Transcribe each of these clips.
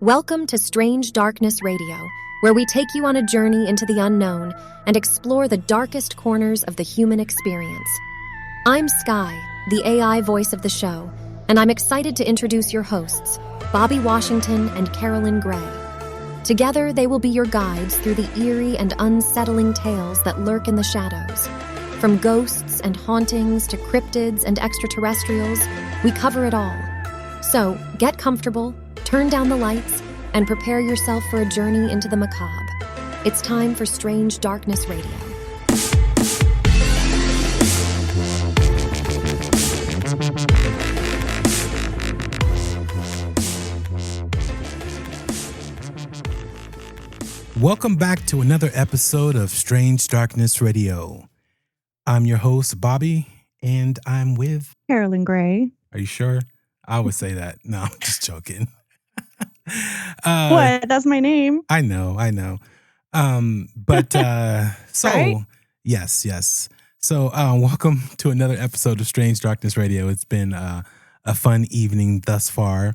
Welcome to Strange Darkness Radio, where we take you on a journey into the unknown and explore the darkest corners of the human experience. I'm Sky, the AI voice of the show, and I'm excited to introduce your hosts, Bobby Washington and Carolyn Gray. Together, they will be your guides through the eerie and unsettling tales that lurk in the shadows. From ghosts and hauntings to cryptids and extraterrestrials, we cover it all. So, get comfortable, turn down the lights, and prepare yourself for a journey into the macabre. It's time for Strange Darkness Radio. Welcome back to another episode of Strange Darkness Radio. I'm your host, Bobby, and I'm with Carolyn Gray. Are you sure? I would say that. No, I'm just joking. What? That's my name. I know. So right? yes. So welcome to another episode of Strange Darkness Radio. It's been a fun evening thus far.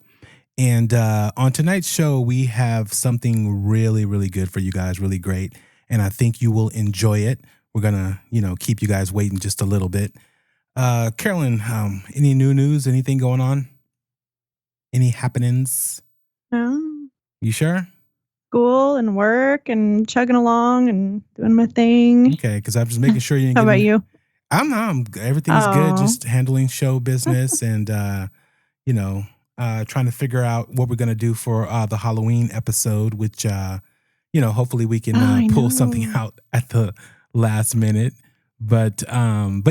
And on tonight's show, we have something really, really good for you guys, really great. And I think you will enjoy it. We're going to, keep you guys waiting just a little bit. Carolyn, any new news? Anything going on? Any happenings? No. You sure? School and work and chugging along and doing my thing. Okay, because I'm just making sure you didn't How about you? Everything's good, just handling show business and, trying to figure out what we're going to do for the Halloween episode, which, hopefully we can pull something out at the last minute. But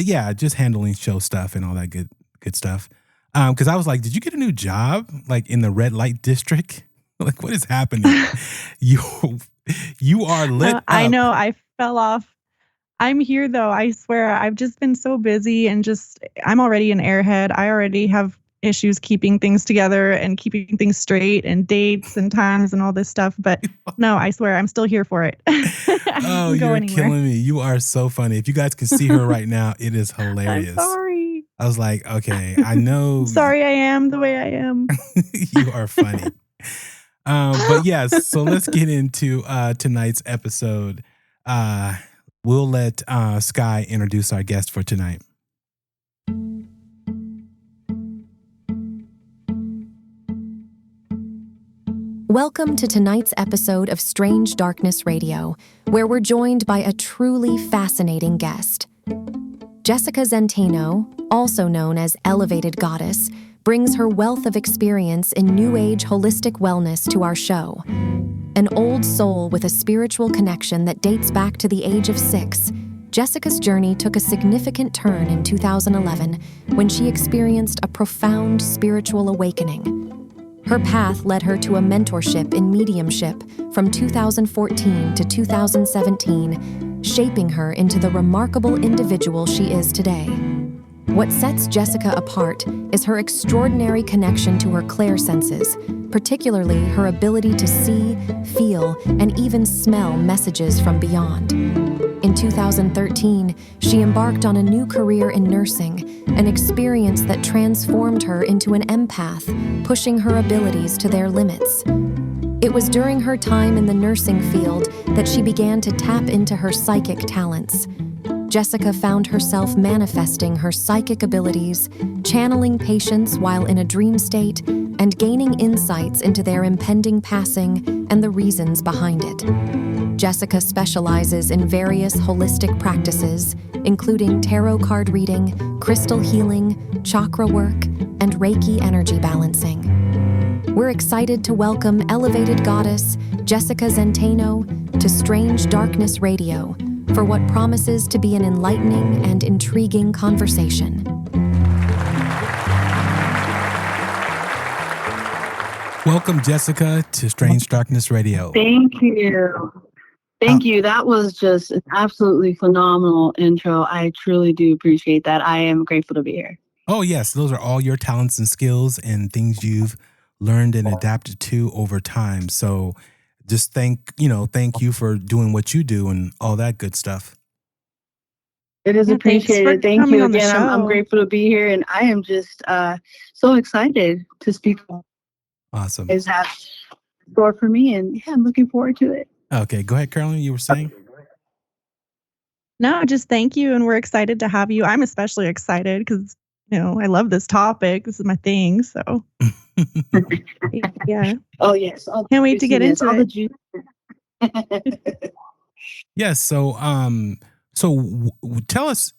yeah, just handling show stuff and all that good stuff. Because I was like, did you get a new job, like in the red light district? Like, what is happening? You are lit up. I know. I fell off. I'm here, though. I swear. I've just been so busy and I'm already an airhead. I already have issues keeping things together and keeping things straight and dates and times and all this stuff. But no, I swear, I'm still here for it. Oh, you're killing me. You are so funny. If you guys can see her right now, it is hilarious. I'm sorry. I was like, okay, I know. Sorry, I am the way I am. You are funny. But yes, so let's get into tonight's episode. We'll let Sky introduce our guest for tonight. Welcome to tonight's episode of Strange Darkness Radio, where we're joined by a truly fascinating guest. Jessica Zenteno, also known as Elevated Goddess, brings her wealth of experience in New Age holistic wellness to our show. An old soul with a spiritual connection that dates back to the age of 6, Jessica's journey took a significant turn in 2011 when she experienced a profound spiritual awakening. Her path led her to a mentorship in mediumship from 2014 to 2017, shaping her into the remarkable individual she is today. What sets Jessica apart is her extraordinary connection to her clairsenses, particularly her ability to see, feel, and even smell messages from beyond. In 2013, she embarked on a new career in nursing, an experience that transformed her into an empath, pushing her abilities to their limits. It was during her time in the nursing field that she began to tap into her psychic talents. Jessica found herself manifesting her psychic abilities, channeling patients while in a dream state, and gaining insights into their impending passing and the reasons behind it. Jessica specializes in various holistic practices, including tarot card reading, crystal healing, chakra work, and Reiki energy balancing. We're excited to welcome Elevated Goddess Jessica Zenteno to Strange Darkness Radio for what promises to be an enlightening and intriguing conversation. Welcome, Jessica, to Strange Darkness Radio. Thank you. Thank you. That was just an absolutely phenomenal intro. I truly do appreciate that. I am grateful to be here. Oh, yes. Those are all your talents and skills and things you've learned and adapted to over time. So just thank you for doing what you do and all that good stuff. It is appreciated. Thank you again. I'm grateful to be here, and I am just so excited to speak. Awesome. Is that store for me. And yeah, I'm looking forward to it. Okay, go ahead, Carolyn. You were saying? No, just thank you. And we're excited to have you. I'm especially excited because, I love this topic. This is my thing. So, yeah. Oh, yes. Can't wait to get into it. Yes. So, tell us,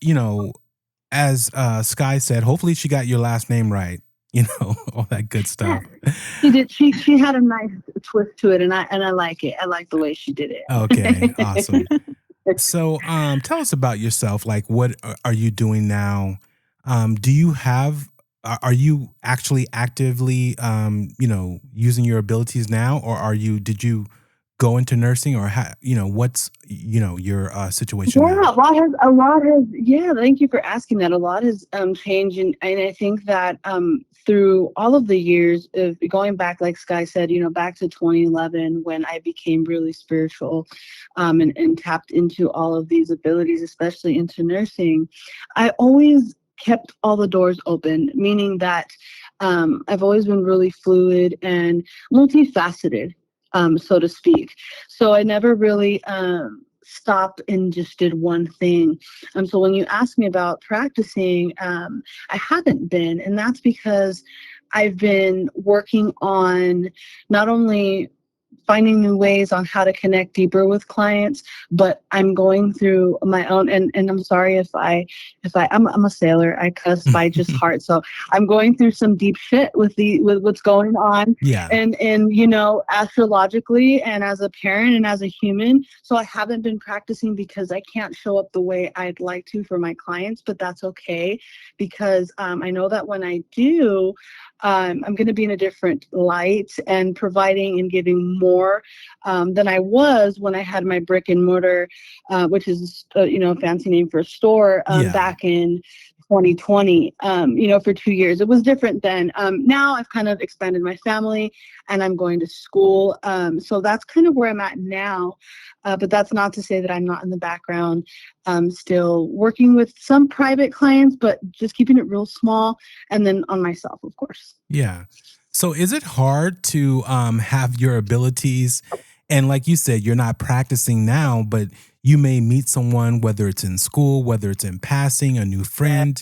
as Sky said, hopefully she got your last name right, all that good stuff. She did. She had a nice twist to it, and I like it. I like the way she did it. Okay, awesome. So, tell us about yourself. Like, what are you doing now? Do you have? Are you actually actively, using your abilities now, or did you go into nursing, or what's your situation? Yeah, now? a lot has. Yeah, thank you for asking that. A lot has changed, and I think that through all of the years of going back, like Sky said, back to 2011 when I became really spiritual, and tapped into all of these abilities, especially into nursing, I always kept all the doors open, meaning that I've always been really fluid and multifaceted, so to speak. So I never really stopped and just did one thing. So when you ask me about practicing, I haven't been, and that's because I've been working on not only finding new ways on how to connect deeper with clients, but I'm going through my own, and I'm sorry if I'm a sailor, I cuss by just heart. So I'm going through some deep shit with what's going on. Yeah. And astrologically and as a parent and as a human. So I haven't been practicing because I can't show up the way I'd like to for my clients, but that's okay because I know that when I do, I'm going to be in a different light and providing and giving more than I was when I had my brick and mortar, which is a fancy name for a store, back in 2020. For 2 years. It was different then. Now I've kind of expanded my family and I'm going to school. So that's kind of where I'm at now. But that's not to say that I'm not in the background, still working with some private clients, but just keeping it real small. And then on myself, of course. Yeah. So is it hard to have your abilities? And like you said, you're not practicing now, but you may meet someone, whether it's in school, whether it's in passing, a new friend,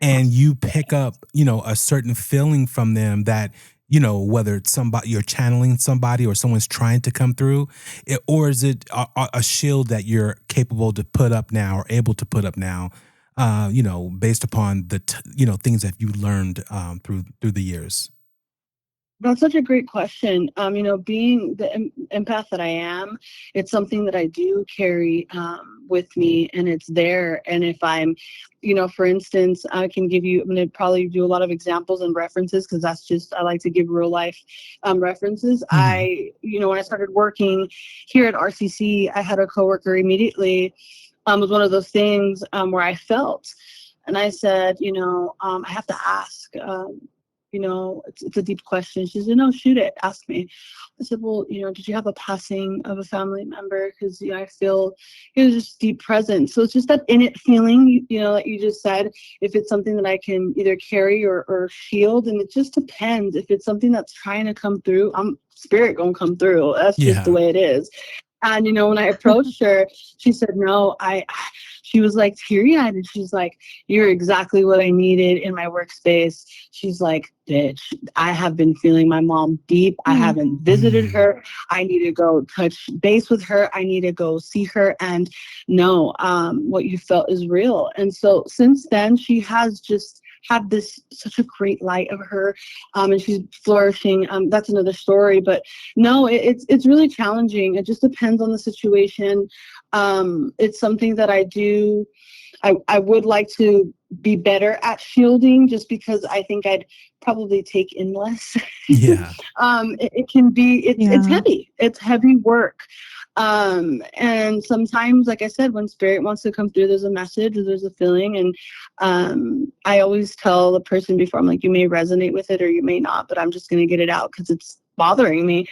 and you pick up, a certain feeling from them that, whether it's somebody you're channeling somebody or someone's trying to come through, or is it a shield that you're capable to put up now or able to put up now, based upon the, things that you learned through the years? That's such a great question. Being the empath that I am, it's something that I do carry with me, and it's there. And if I'm, for instance, I'm going to probably do a lot of examples and references because I like to give real life references. Mm-hmm. When I started working here at RCC, I had a coworker immediately. It was one of those things where I felt, and I said, I have to ask. It's a deep question. She said, no, shoot it. Ask me. I said, well, did you have a passing of a family member? Because, I feel it was just deep presence. So it's just that innate feeling, like you just said, if it's something that I can either carry or shield. And it just depends. If it's something that's trying to come through, I'm spirit going to come through. That's just the way it is. And, when I approached her, she said, no, she was like teary-eyed and she's like, you're exactly what I needed in my workspace. She's like, bitch, I have been feeling my mom deep. I haven't visited her. I need to go touch base with her. I need to go see her. And no, what you felt is real. And so since then, she has just had such a great light of her, and she's flourishing. That's another story, but no, it's really challenging. It just depends on the situation. It's something that I do. I would like to be better at shielding just because I think I'd probably take in less. Yeah. It can be, it's heavy. It's heavy work. And sometimes, like I said, when spirit wants to come through, there's a message or there's a feeling. And I always tell the person before, I'm like, you may resonate with it or you may not, but I'm just going to get it out because it's bothering me.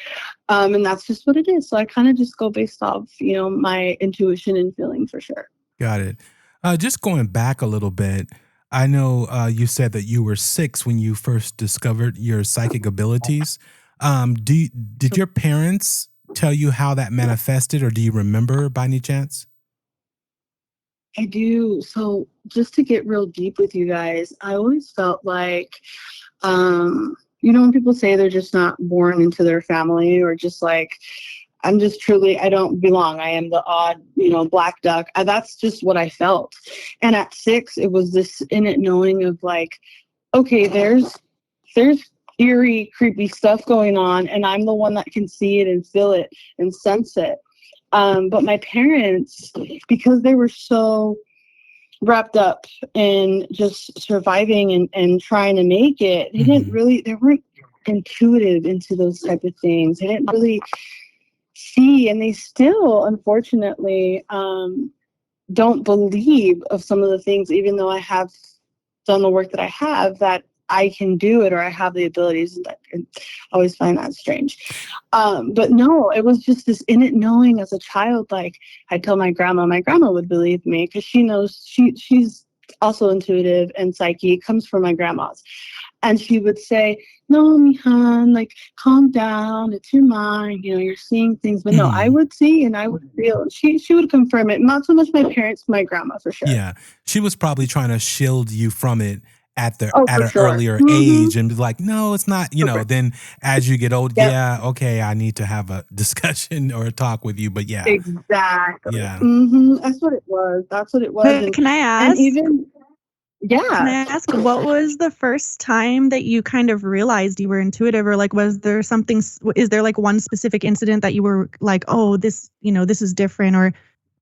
And that's just what it is. So I kind of just go based off, my intuition and feeling for sure. Got it. Just going back a little bit, I know you said that you were 6 when you first discovered your psychic abilities. Did your parents tell you how that manifested, or do you remember by any chance? I do. So just to get real deep with you guys, I always felt like, when people say they're just not born into their family, or just like, I'm just truly, I don't belong. I am the odd, black duck. That's just what I felt. And at 6, it was this innate knowing of like, okay, there's eerie, creepy stuff going on, and I'm the one that can see it and feel it and sense it. But my parents, because they were so wrapped up in just surviving and trying to make it, they weren't intuitive into those type of things. They didn't really see, and they still, unfortunately, don't believe of some of the things, even though I have done the work that I have, that I can do it, or I have the abilities. And I always find that strange. But no, it was just this innate knowing as a child. Like, I tell my grandma would believe me, because she knows she's also intuitive and psyche. It comes from my grandma's. And she would say, no, mihan, like, calm down. It's your mind. You're seeing things. But no, I would see and I would feel. And she would confirm it. Not so much my parents, my grandma, for sure. Yeah. She was probably trying to shield you from it at an sure. earlier age, and be like, no, it's not, then as you get old, okay, I need to have a discussion or a talk with you. But yeah. Exactly. Yeah. That's what it was. But can I ask? And even, Can I ask, what was the first time that you kind of realized you were intuitive, or like, was there something? Is there like one specific incident that you were like, oh, this is different, or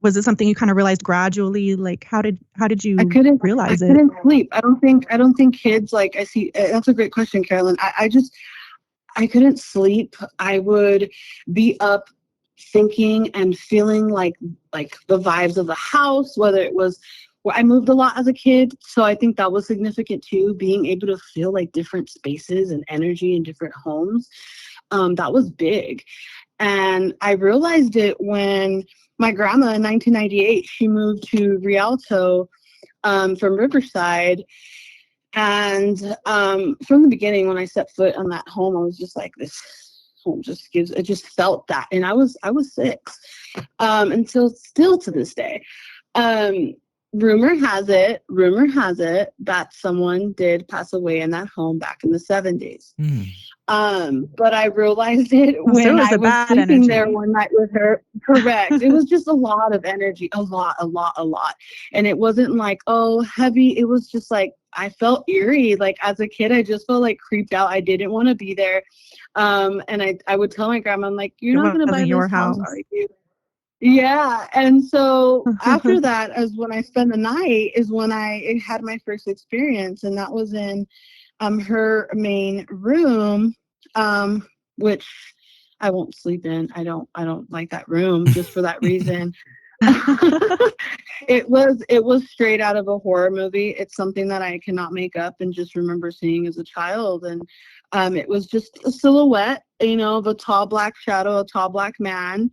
was it something you kind of realized gradually? Like, how did you realize it? I couldn't sleep. I don't think kids, like, I see. That's a great question, Carolyn. I couldn't sleep. I would be up thinking and feeling like the vibes of the house, whether it was. Well, I moved a lot as a kid, so I think that was significant too, being able to feel like different spaces and energy in different homes. That was big. And I realized it when my grandma in 1998, she moved to Rialto from Riverside. And from the beginning, when I set foot on that home, I was just like, this home it just felt that. And I was 6 until still to this day. Rumor has it that someone did pass away in that home back in the 70s. But I realized it when I was sleeping there one night with her. Correct. It was just a lot of energy, a lot. And it wasn't like, oh, heavy. It was just like, I felt eerie. Like, as a kid, I just felt like creeped out. I didn't want to be there. And I would tell my grandma, I'm like, you're not going to buy this house, are you? Yeah. And so after that, as when I spent the night, is when I had my first experience. And that was in her main room, which I won't sleep in. I don't like that room just for that reason. It was straight out of a horror movie. It's something that I cannot make up and just remember seeing as a child. And it was just a silhouette, of a tall black shadow, a tall black man.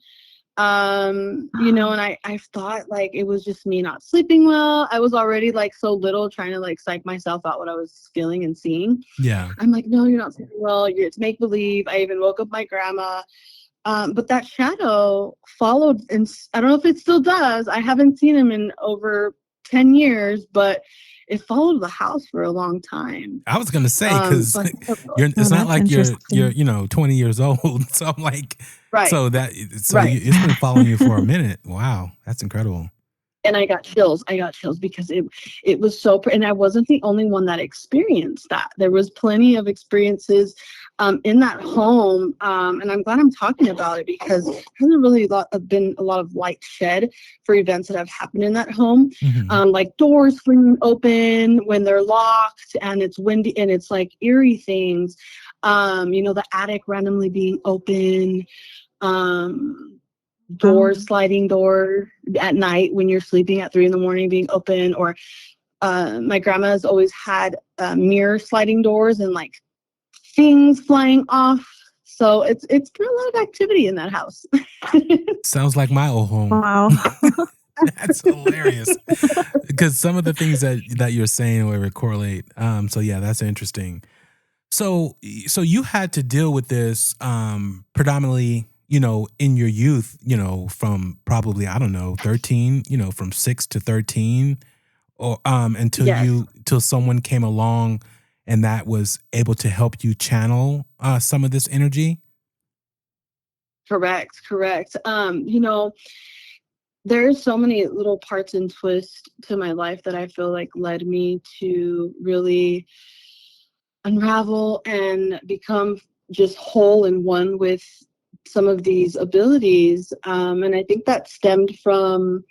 And I thought, like, it was just me not sleeping well. I was already like so little, trying to like psych myself out what I was feeling and seeing. Yeah. I'm like, no, you're not sleeping well. It's make believe. I even woke up my grandma. But that shadow followed, and I don't know if it still does. I haven't seen him in over 10 years, but it followed the house for a long time. I was going to say, because it's not like you're 20 years old. So I'm like, right. It's been following you for a minute. Wow. That's incredible. And I got chills because it was so, and I wasn't the only one that experienced that. There was plenty of experiences in that home. And I'm glad I'm talking about it, because there hasn't really been a lot of light shed for events that have happened in that home. Like doors swinging open when they're locked, and it's windy, and it's like eerie things. The attic randomly being open. Sliding door at night when you're sleeping at 3 a.m. being open, or my grandma's always had mirror sliding doors and like things flying off. So it's been a lot of activity in that house. Sounds like my old home. Wow. That's hilarious. Because some of the things that you're saying would correlate. So yeah, that's interesting. So you had to deal with this predominantly, in your youth, from probably, I don't know, 13, from 6 to 13, or Yes. till someone came along and that was able to help you channel some of this energy. Correct. There's so many little parts and twists to my life that I feel like led me to really unravel and become just whole and one with some of these abilities. And I think that stemmed from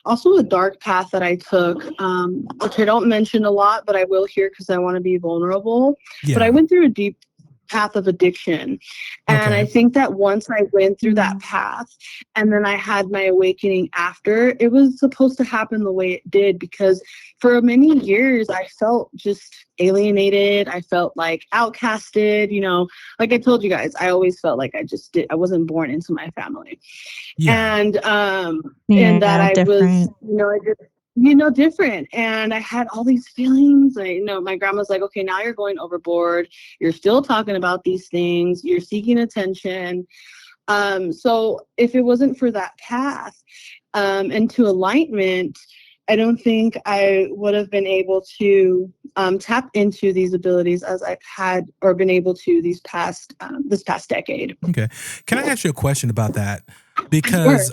also a dark path that I took, which I don't mention a lot, but I will here because I want to be vulnerable. But I Yeah. went through a deep path of addiction. And I Okay. think that once I went through that path and then I had my awakening after, it was supposed to happen the way it did, because for many years I felt just alienated. I felt like outcasted, like I told you guys, I always felt like I wasn't born into my family. Yeah. And that Yeah, I was, different. I just, different. And I had all these feelings. My grandma's like, okay, now you're going overboard. You're still talking about these things. You're seeking attention. So if it wasn't for that path into alignment, I don't think I would have been able to tap into these abilities as I've had or been able to this past decade. Okay. Can I ask you a question about that? Sure. Because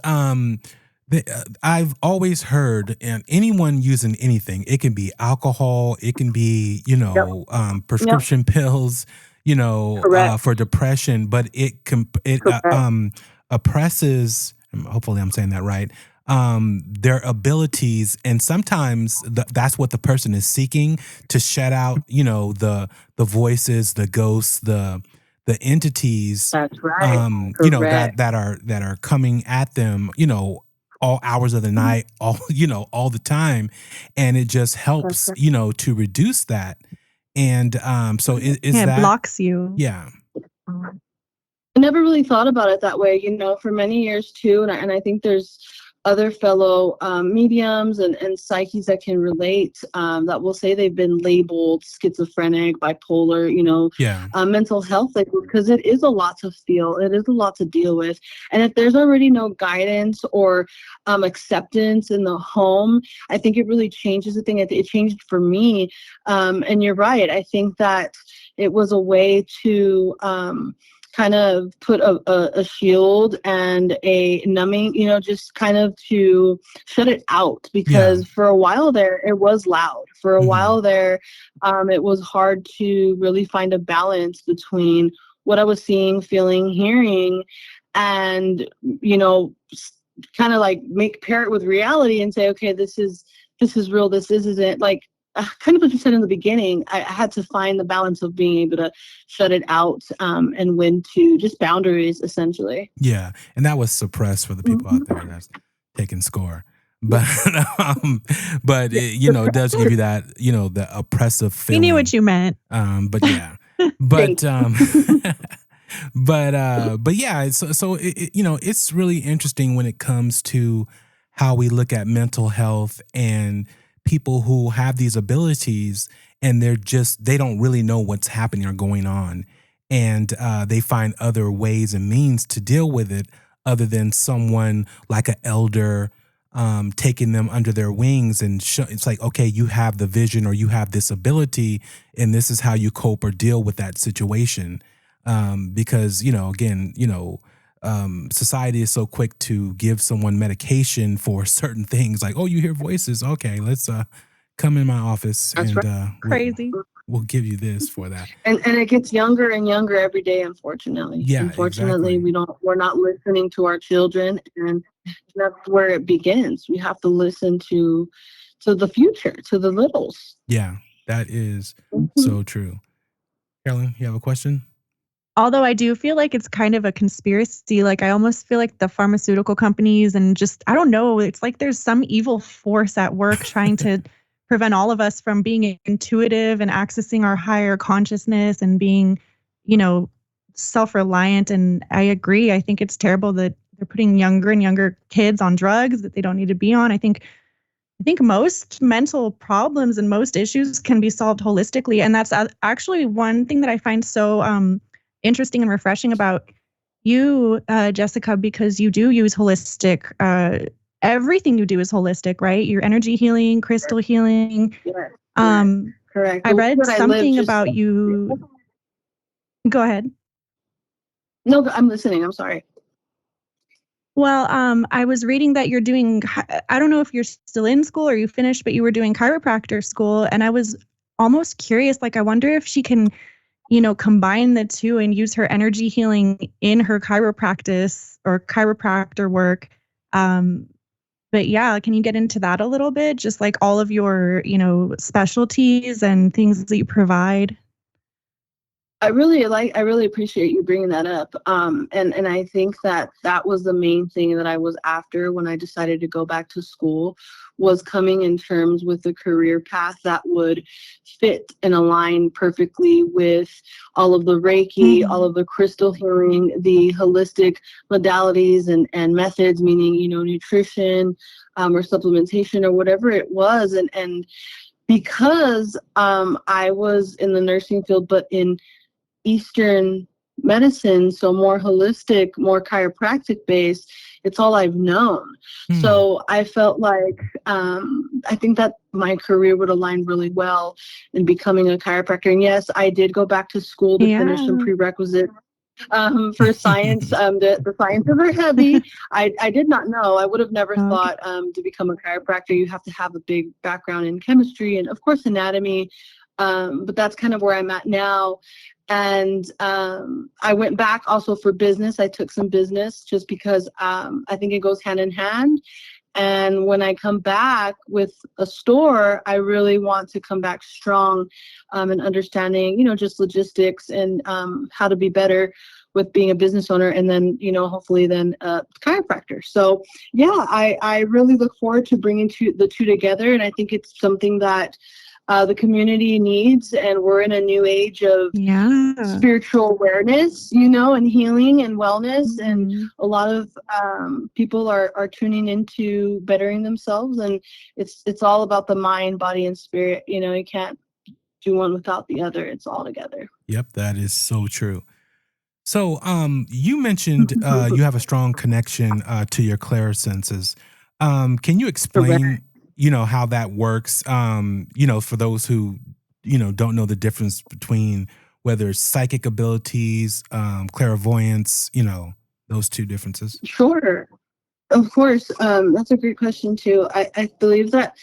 I've always heard, and anyone using anything, it can be alcohol, it can be, Yep. Yep. prescription pills, Correct. for depression, but it Correct. oppresses. Hopefully, I'm saying that right. Their abilities, and sometimes that's what the person is seeking to shut out. The voices, the ghosts, the entities, That's right. Correct. that are coming at them, all hours of the night, all all the time, and it just That's helps, right. to reduce that. And so is Yeah, it that, blocks you. yeah. I never really thought about it that way, for many years too. And I think there's other fellow mediums and psyches that can relate, that will say they've been labeled schizophrenic, bipolar, Yeah. mental health, like, because it is a lot to feel, it is a lot to deal with. And if there's already no guidance or acceptance in the home, I think it really changes the thing. It changed for me. And you're right. I think that it was a way to kind of put a shield and a numbing, just kind of to shut it out, Yeah. because for a while there it was loud. For a Hmm. while there, it was hard to really find a balance between what I was seeing, feeling, hearing, and kind of like pair it with reality and say, okay, this is real, this isn't, like, kind of what you said in the beginning. I had to find the balance of being able to shut it out, and when to just boundaries, essentially. Yeah. And that was suppressed for the people out there that's taking score. But um, but Yeah. it does give you that, the oppressive We knew what feeling. you meant. But yeah. Thank But you. but yeah, so it's really interesting when it comes to how we look at mental health and people who have these abilities, and they don't really know what's happening or going on, and they find other ways and means to deal with it other than someone like an elder taking them under their wings and it's like, okay, you have the vision or you have this ability, and this is how you cope or deal with that situation. Because again, society is so quick to give someone medication for certain things, like, oh, you hear voices, okay, let's come in my office, That's and right. Crazy. we'll give you this for that. And it gets younger and younger every day, unfortunately. Yeah, Unfortunately, exactly. we're not listening to our children, and that's where it begins. We have to listen to the future, to the littles. Yeah, that is Mhm. so true. Carolyn, you have a question? Although I do feel like it's kind of a conspiracy. Like I almost feel like the pharmaceutical companies and just, I don't know, it's like there's some evil force at work trying to prevent all of us from being intuitive and accessing our higher consciousness and being, you know, self-reliant. And I agree. I think it's terrible that they're putting younger and younger kids on drugs that they don't need to be on. I think I think most mental problems and most issues can be solved holistically. And that's actually one thing that I find so interesting and refreshing about you, Jessica, because you do use holistic. Everything you do is holistic, right? Your energy healing, crystal healing. Yes, correct. I The way read that I live something just about you. Go ahead. no, I'm listening. I'm sorry. Well, I was reading that you're doing, I don't know if you're still in school or you finished, but you were doing chiropractor school. And I was almost curious, like, I wonder if she can, combine the two and use her energy healing in her chiropractic or chiropractor work. But yeah, can you get into that a little bit? Just like all of your, specialties and things that you provide. I really appreciate you bringing that up. And I think that was the main thing that I was after when I decided to go back to school, was coming in terms with a career path that would fit and align perfectly with all of the Reiki, all of the crystal healing, the holistic modalities and methods, meaning, nutrition, or supplementation or whatever it was. And because I was in the nursing field, but in Eastern medicine, so more holistic, more chiropractic based, it's all I've known. So I felt like I think that my career would align really well in becoming a chiropractor. And yes, I did go back to school to finish some prerequisites for science. The sciences are heavy. I did not know. I would have never thought to become a chiropractor you have to have a big background in chemistry and of course anatomy. But that's kind of where I'm at now. And I went back also for business. I took some business just because I think it goes hand in hand. And when I come back with a store, I really want to come back strong and understanding, just logistics and how to be better with being a business owner, and then, hopefully then a chiropractor. So yeah, I really look forward to bringing the two together. And I think it's something that the community needs, and we're in a new age of spiritual awareness, and healing and wellness, and a lot of people are tuning into bettering themselves, and it's all about the mind, body, and spirit. You can't do one without the other. It's all together. Yep, that is so true. So, you mentioned you have a strong connection to your clairsenses. Can you explain, how that works? For those who, don't know the difference between whether it's psychic abilities, clairvoyance, those two differences. Sure, of course. That's a great question too. I believe that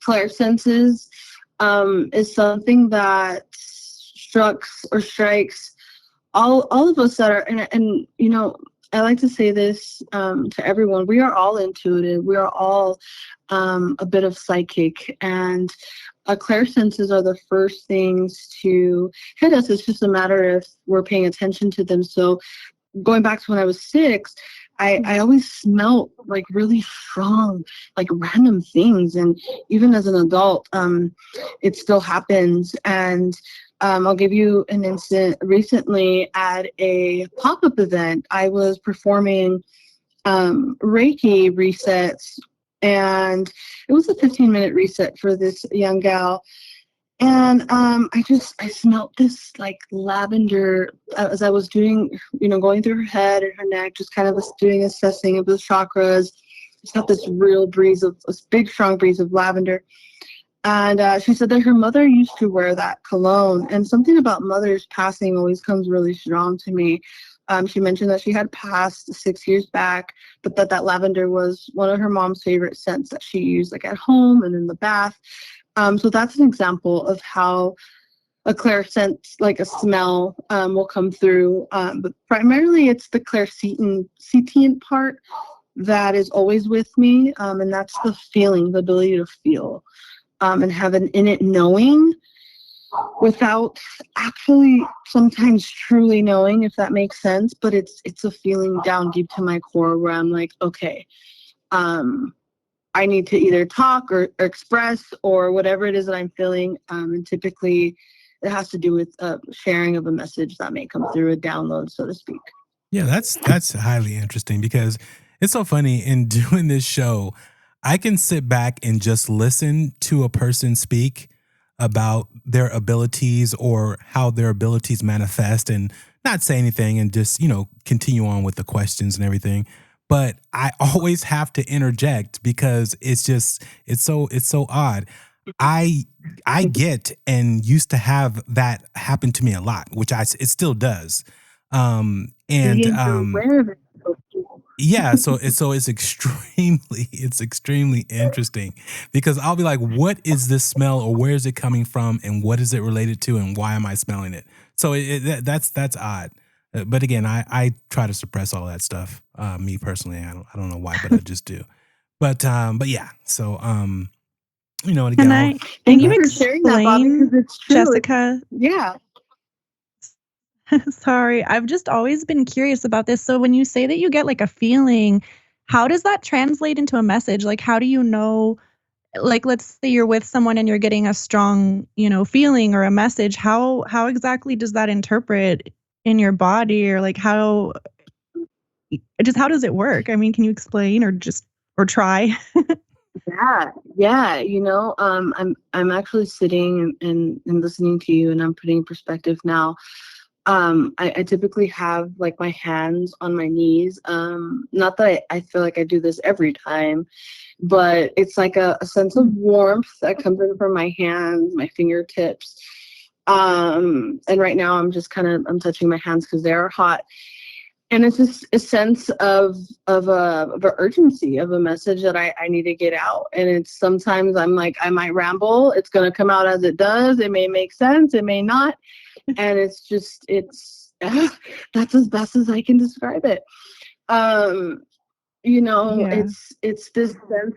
clairsenses is something that strikes all of us that are, and I like to say this to everyone: we are all intuitive. We are all a bit of psychic, and clairsenses are the first things to hit us. It's just a matter if we're paying attention to them. So going back to when I was 6, I always smelt like really strong, like random things. And even as an adult, it still happens. And I'll give you an instance. Recently at a pop-up event, I was performing Reiki resets, and it was a 15-minute reset for this young gal. And I smelled this like lavender as I was doing, going through her head and her neck, just kind of doing assessing of the chakras. Just got this big, strong breeze of lavender. And she said that her mother used to wear that cologne. And something about mothers passing always comes really strong to me. She mentioned that she had passed 6 years back, but that lavender was one of her mom's favorite scents that she used, like at home and in the bath. So that's an example of how a clairsense, like a smell, will come through. But primarily it's the clairsentient part that is always with me. And that's the feeling, the ability to feel, and have an innate knowing without actually sometimes truly knowing, if that makes sense. But it's a feeling down deep to my core where I'm like, okay, I need to either talk or express or whatever it is that I'm feeling. And typically it has to do with sharing of a message that may come through, a download, so to speak. Yeah, that's highly interesting because it's so funny in doing this show. I can sit back and just listen to a person speak about their abilities or how their abilities manifest and not say anything and just, continue on with the questions and everything. But I always have to interject because it's so odd. I I get and used to have that happen to me a lot, which it still does. And Being aware of it. is so cool. yeah, so it's extremely it's extremely interesting because I'll be like, what is this smell or where is it coming from and what is it related to and why am I smelling it? So that's odd. But again, I try to suppress all that stuff. Me personally, I don't know why, but I just do. But yeah. So and again, Can I'll I can Thank go you you ahead. for sharing that, Bob, because explain, it's true. Jessica? Yeah. Sorry, I've just always been curious about this. So when you say that you get like a feeling, how does that translate into a message? Like how do you know, like let's say you're with someone and you're getting a strong, feeling or a message, how exactly does that interpret in your body, or like how does it work? I mean, can you explain or try? Yeah. I'm actually sitting and listening to you, and I'm putting in perspective now. I typically have like my hands on my knees. Not that I feel like I do this every time, but it's like a sense of warmth that comes in from my hands, my fingertips. And right now I'm touching my hands because they are hot. And it's just a sense of a urgency of a message that I need to get out. And it's sometimes I'm like, I might ramble. It's going to come out as it does. It may make sense. It may not. And it's that's as best as I can describe it. Um, Yeah. it's this sense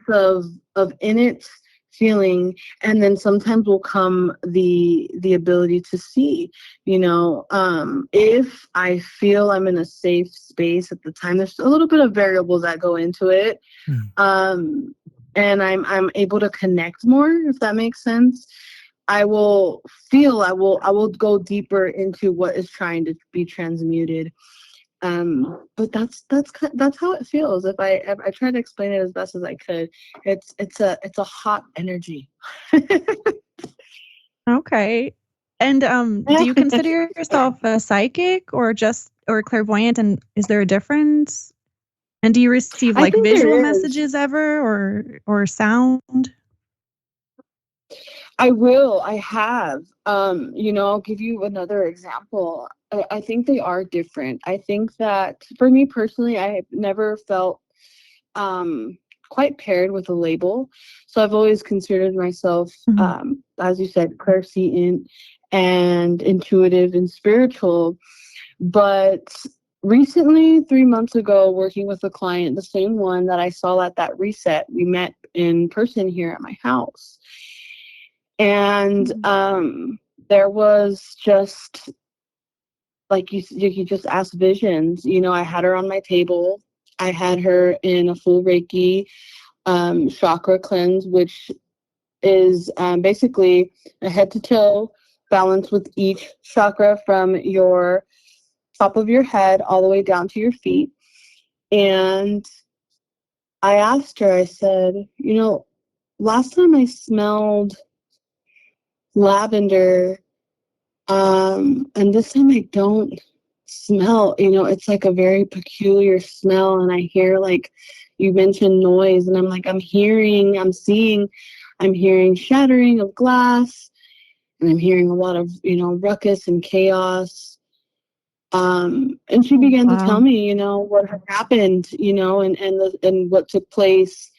of innate feeling, and then sometimes will come the ability to see. If I feel I'm in a safe space at the time, there's a little bit of variables that go into it. Hmm. And I'm able to connect more, if that makes sense. I will go deeper into what is trying to be transmuted. But that's how it feels. If I try to explain it as best as I could, it's a hot energy. Okay. And do you consider yourself a psychic or clairvoyant, and is there a difference? And do you receive I like think visual there is. messages ever or sound? I will. I have. I'll give you another example. I think they are different. I think that for me personally, I have never felt um, quite paired with a label. So I've always considered myself, Mhm. as you said, clairsentient and intuitive and spiritual. But recently, 3 months ago, working with a client, the same one that I saw at that reset, we met in person here at my house. And Mhm. there was just like you just asked visions. I had her on my table. I had her in a full Reiki chakra cleanse, which is basically a head to toe balance with each chakra from your top of your head all the way down to your feet. And I asked her, I said, last time I smelled lavender, and this time I don't smell, it's like a very peculiar smell. And I hear, like you mentioned, noise, and I'm like, I'm hearing shattering of glass, and I'm hearing a lot of, ruckus and chaos. And she Oh, began to tell wow. me, what had happened, and what took place.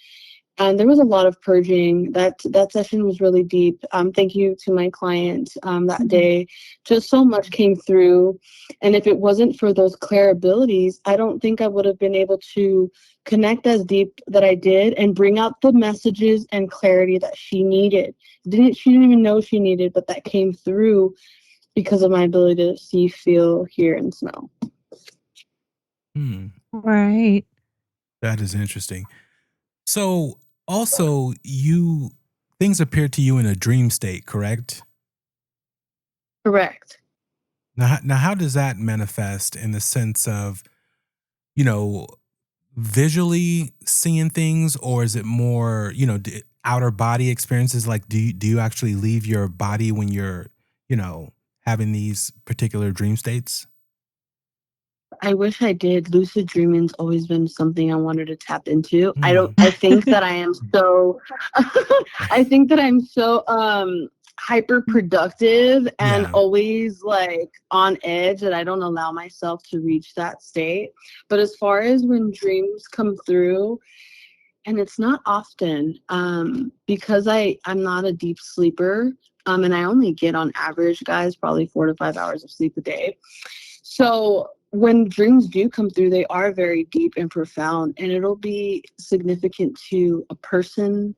And there was a lot of purging. That session was really deep. Thank you to my client that Mhm. day. Just so much came through. And if it wasn't for those clear abilities, I don't think I would have been able to connect as deep that I did and bring out the messages and clarity that she needed. She didn't even know she needed, but that came through because of my ability to see, feel, hear, and smell. Hmm. Right. That is interesting. So also you things appear to you in a dream state, correct? Correct. Now how does that manifest in the sense of, you know, visually seeing things, or is it more, outer body experiences? Like, do you actually leave your body when you're, having these particular dream states? I wish I did. Lucid dreaming's always been something I wanted to tap into. Mm. I think that I am so I think that I'm so hyper productive and Yeah. always like on edge that I don't allow myself to reach that state. But as far as when dreams come through, and it's not often, because I'm not a deep sleeper, and I only get on average, guys, probably 4 to 5 hours of sleep a day. So when dreams do come through, they are very deep and profound, and it'll be significant to a person,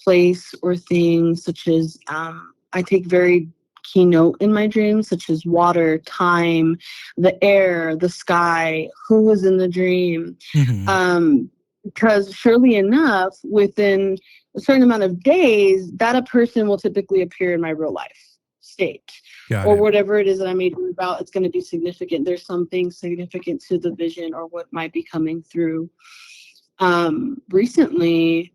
place, or thing, such as I take very keynote in my dreams, such as water, time, the air, the sky, who was in the dream. Hmm. Because surely enough, within a certain amount of days, that a person will typically appear in my real life state, Got or it. whatever it is that I made it about. It's going to be significant. There's something significant to the vision or what might be coming through. Recently,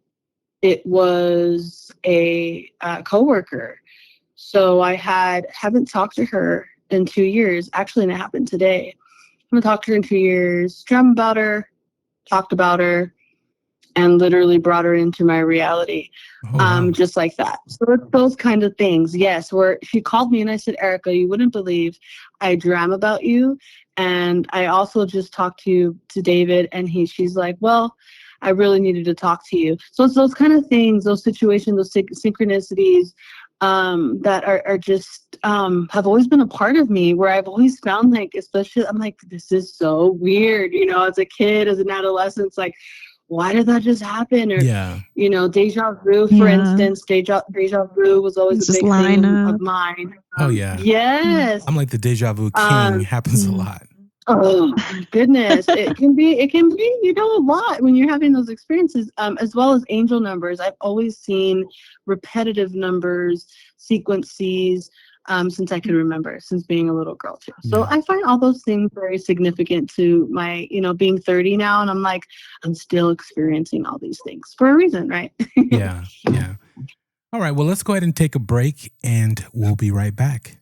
it was a coworker. So haven't talked to her in 2 years. Actually, and it happened today. I haven't talked to her in 2 years. Dreamt about her, talked about her, and literally brought her into my reality, Oh, wow. just like that. So it's those kind of things. Yes, where she called me and I said, Erica, you wouldn't believe I dream about you. And I also just talked to David, and she's like, well, I really needed to talk to you. So it's those kind of things, those situations, those synchronicities, that are just have always been a part of me, where I've always found, like, especially, I'm like, this is so weird, as a kid, as an adolescent, it's like, why did that just happen? Or, Yeah. deja vu, for Yeah. instance. Deja vu was always It's a just big thing line of up. mine. Oh, yeah. Yes. I'm like the deja vu king. Um, Happens a lot. oh my goodness. It can be, a lot when you're having those experiences, as well as angel numbers. I've always seen repetitive numbers, sequences, since I could remember, since being a little girl too. So Yeah. I find all those things very significant to my, being 30 now. And I'm like, I'm still experiencing all these things for a reason, right? Yeah. Yeah. All right. Well, let's go ahead and take a break, and we'll be right back.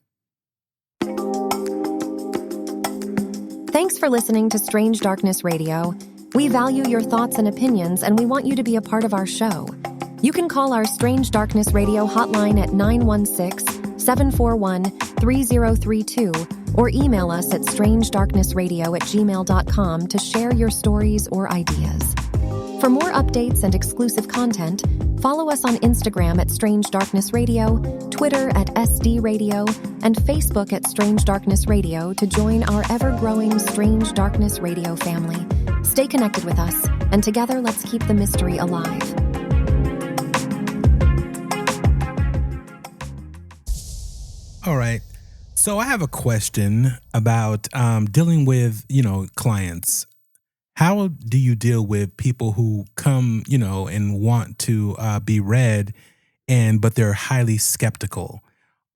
Thanks for listening to Strange Darkness Radio. We value your thoughts and opinions, and we want you to be a part of our show. You can call our Strange Darkness Radio hotline at 916-741-3032 or email us at strangedarknessradio@gmail.com to share your stories or ideas. For more updates and exclusive content, follow us on Instagram at Strange Darkness Radio, Twitter at SD Radio, and Facebook at Strange Darkness Radio to join our ever-growing Strange Darkness Radio family. Stay connected with us, and together let's keep the mystery alive. All right. So I have a question about dealing with, clients. How do you deal with people who come, and want to be read, but they're highly skeptical?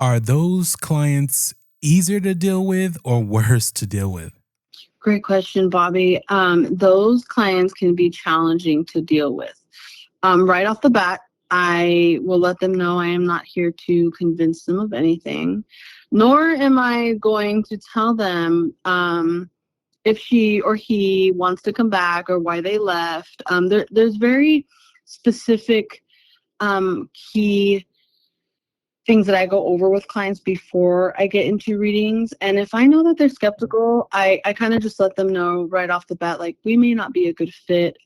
Are those clients easier to deal with or worse to deal with? Great question, Bobby. Those clients can be challenging to deal with. Right off the bat, I will let them know I am not here to convince them of anything, nor am I going to tell them if she or he wants to come back or why they left. There's very specific key things that I go over with clients before I get into readings. And if I know that they're skeptical, I kind of just let them know right off the bat, like, we may not be a good fit,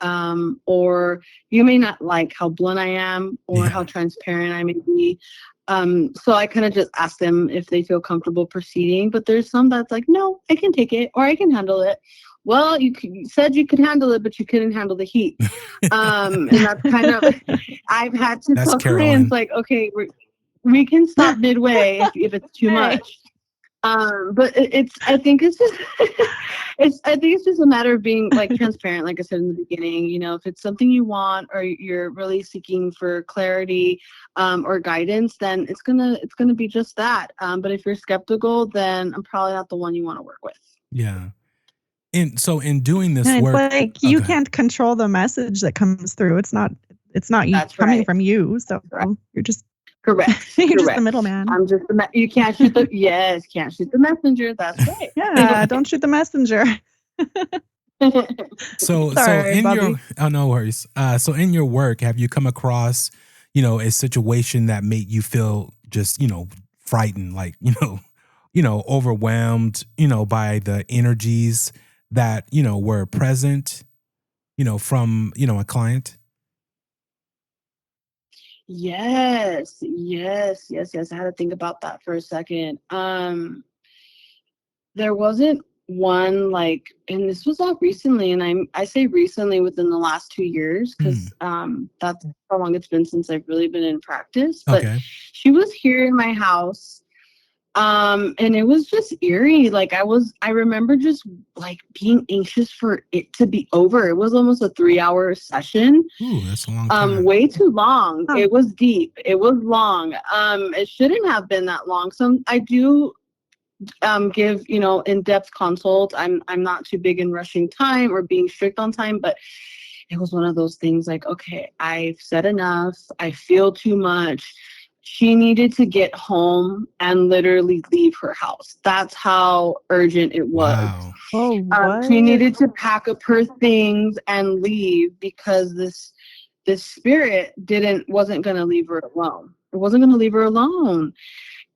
or you may not like how blunt I am or how transparent I may be. So I kind of just ask them if they feel comfortable proceeding. But there's some that's like, no, I can take it, or I can handle it. Well, you said you could handle it, but you couldn't handle the heat. And that's kind of, I've had to That's tell Carolyn. clients, like, okay, we can stop midway if it's too much. But I think it's just I think it's just a matter of being, like, transparent, like I said in the beginning. If it's something you want or you're really seeking for clarity, or guidance, then it's gonna be just that. But if you're skeptical, then I'm probably not the one you want to work with. Yeah. in doing this And it's work, like oh, you go ahead. can't control the message that comes through. It's not you That's coming right. from you. So Right. you're just Correct. you're just the Correct. middleman. I'm just you can't shoot the can't shoot the messenger. That's right. Yeah, don't shoot the messenger. So Sorry, in Bobby. your no worries. So in your work, have you come across, a situation that made you feel just, frightened, like, overwhelmed, by the energies that, were present, from, a client? Yes. I had to think about that for a second. There wasn't one like, and this was all recently, and I say recently within the last 2 years, because that's how long it's been since I've really been in practice. But Okay. she was here in my house, and it was just eerie. Like I remember just like being anxious for it to be over. It was almost a 3-hour session. Ooh, that's a long time. Way too long. Oh. It was deep. It was long. It shouldn't have been that long. So I do give in-depth consults. I'm not too big in rushing time or being strict on time, but it was one of those things like, okay, I've said enough. I feel too much. She needed to get home and literally leave her house. That's how urgent it was. Wow. Oh, what? She needed to pack up her things and leave because this spirit wasn't going to leave her alone. It wasn't going to leave her alone.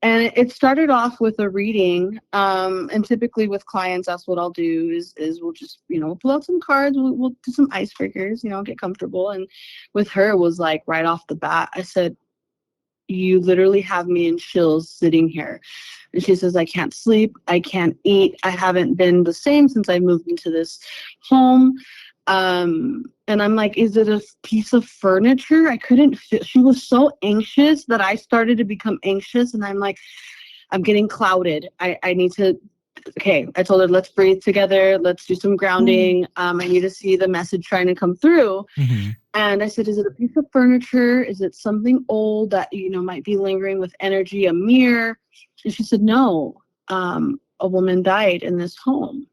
And it started off with a reading. And typically with clients, that's what I'll do is we'll just, we'll pull out some cards. We'll do some icebreakers, get comfortable. And with her, it was like right off the bat, I said, you literally have me in chills sitting here. And she says, I can't sleep. I can't eat. I haven't been the same since I moved into this home. And I'm like, is it a piece of furniture? I couldn't feel. She was so anxious that I started to become anxious. And I'm like, I'm getting clouded. I need to, okay. I told her, let's breathe together. Let's do some grounding. I need to see the message trying to come through. Mm-hmm. And I said, is it a piece of furniture? Is it something old that, might be lingering with energy, a mirror? And she said, no, a woman died in this home.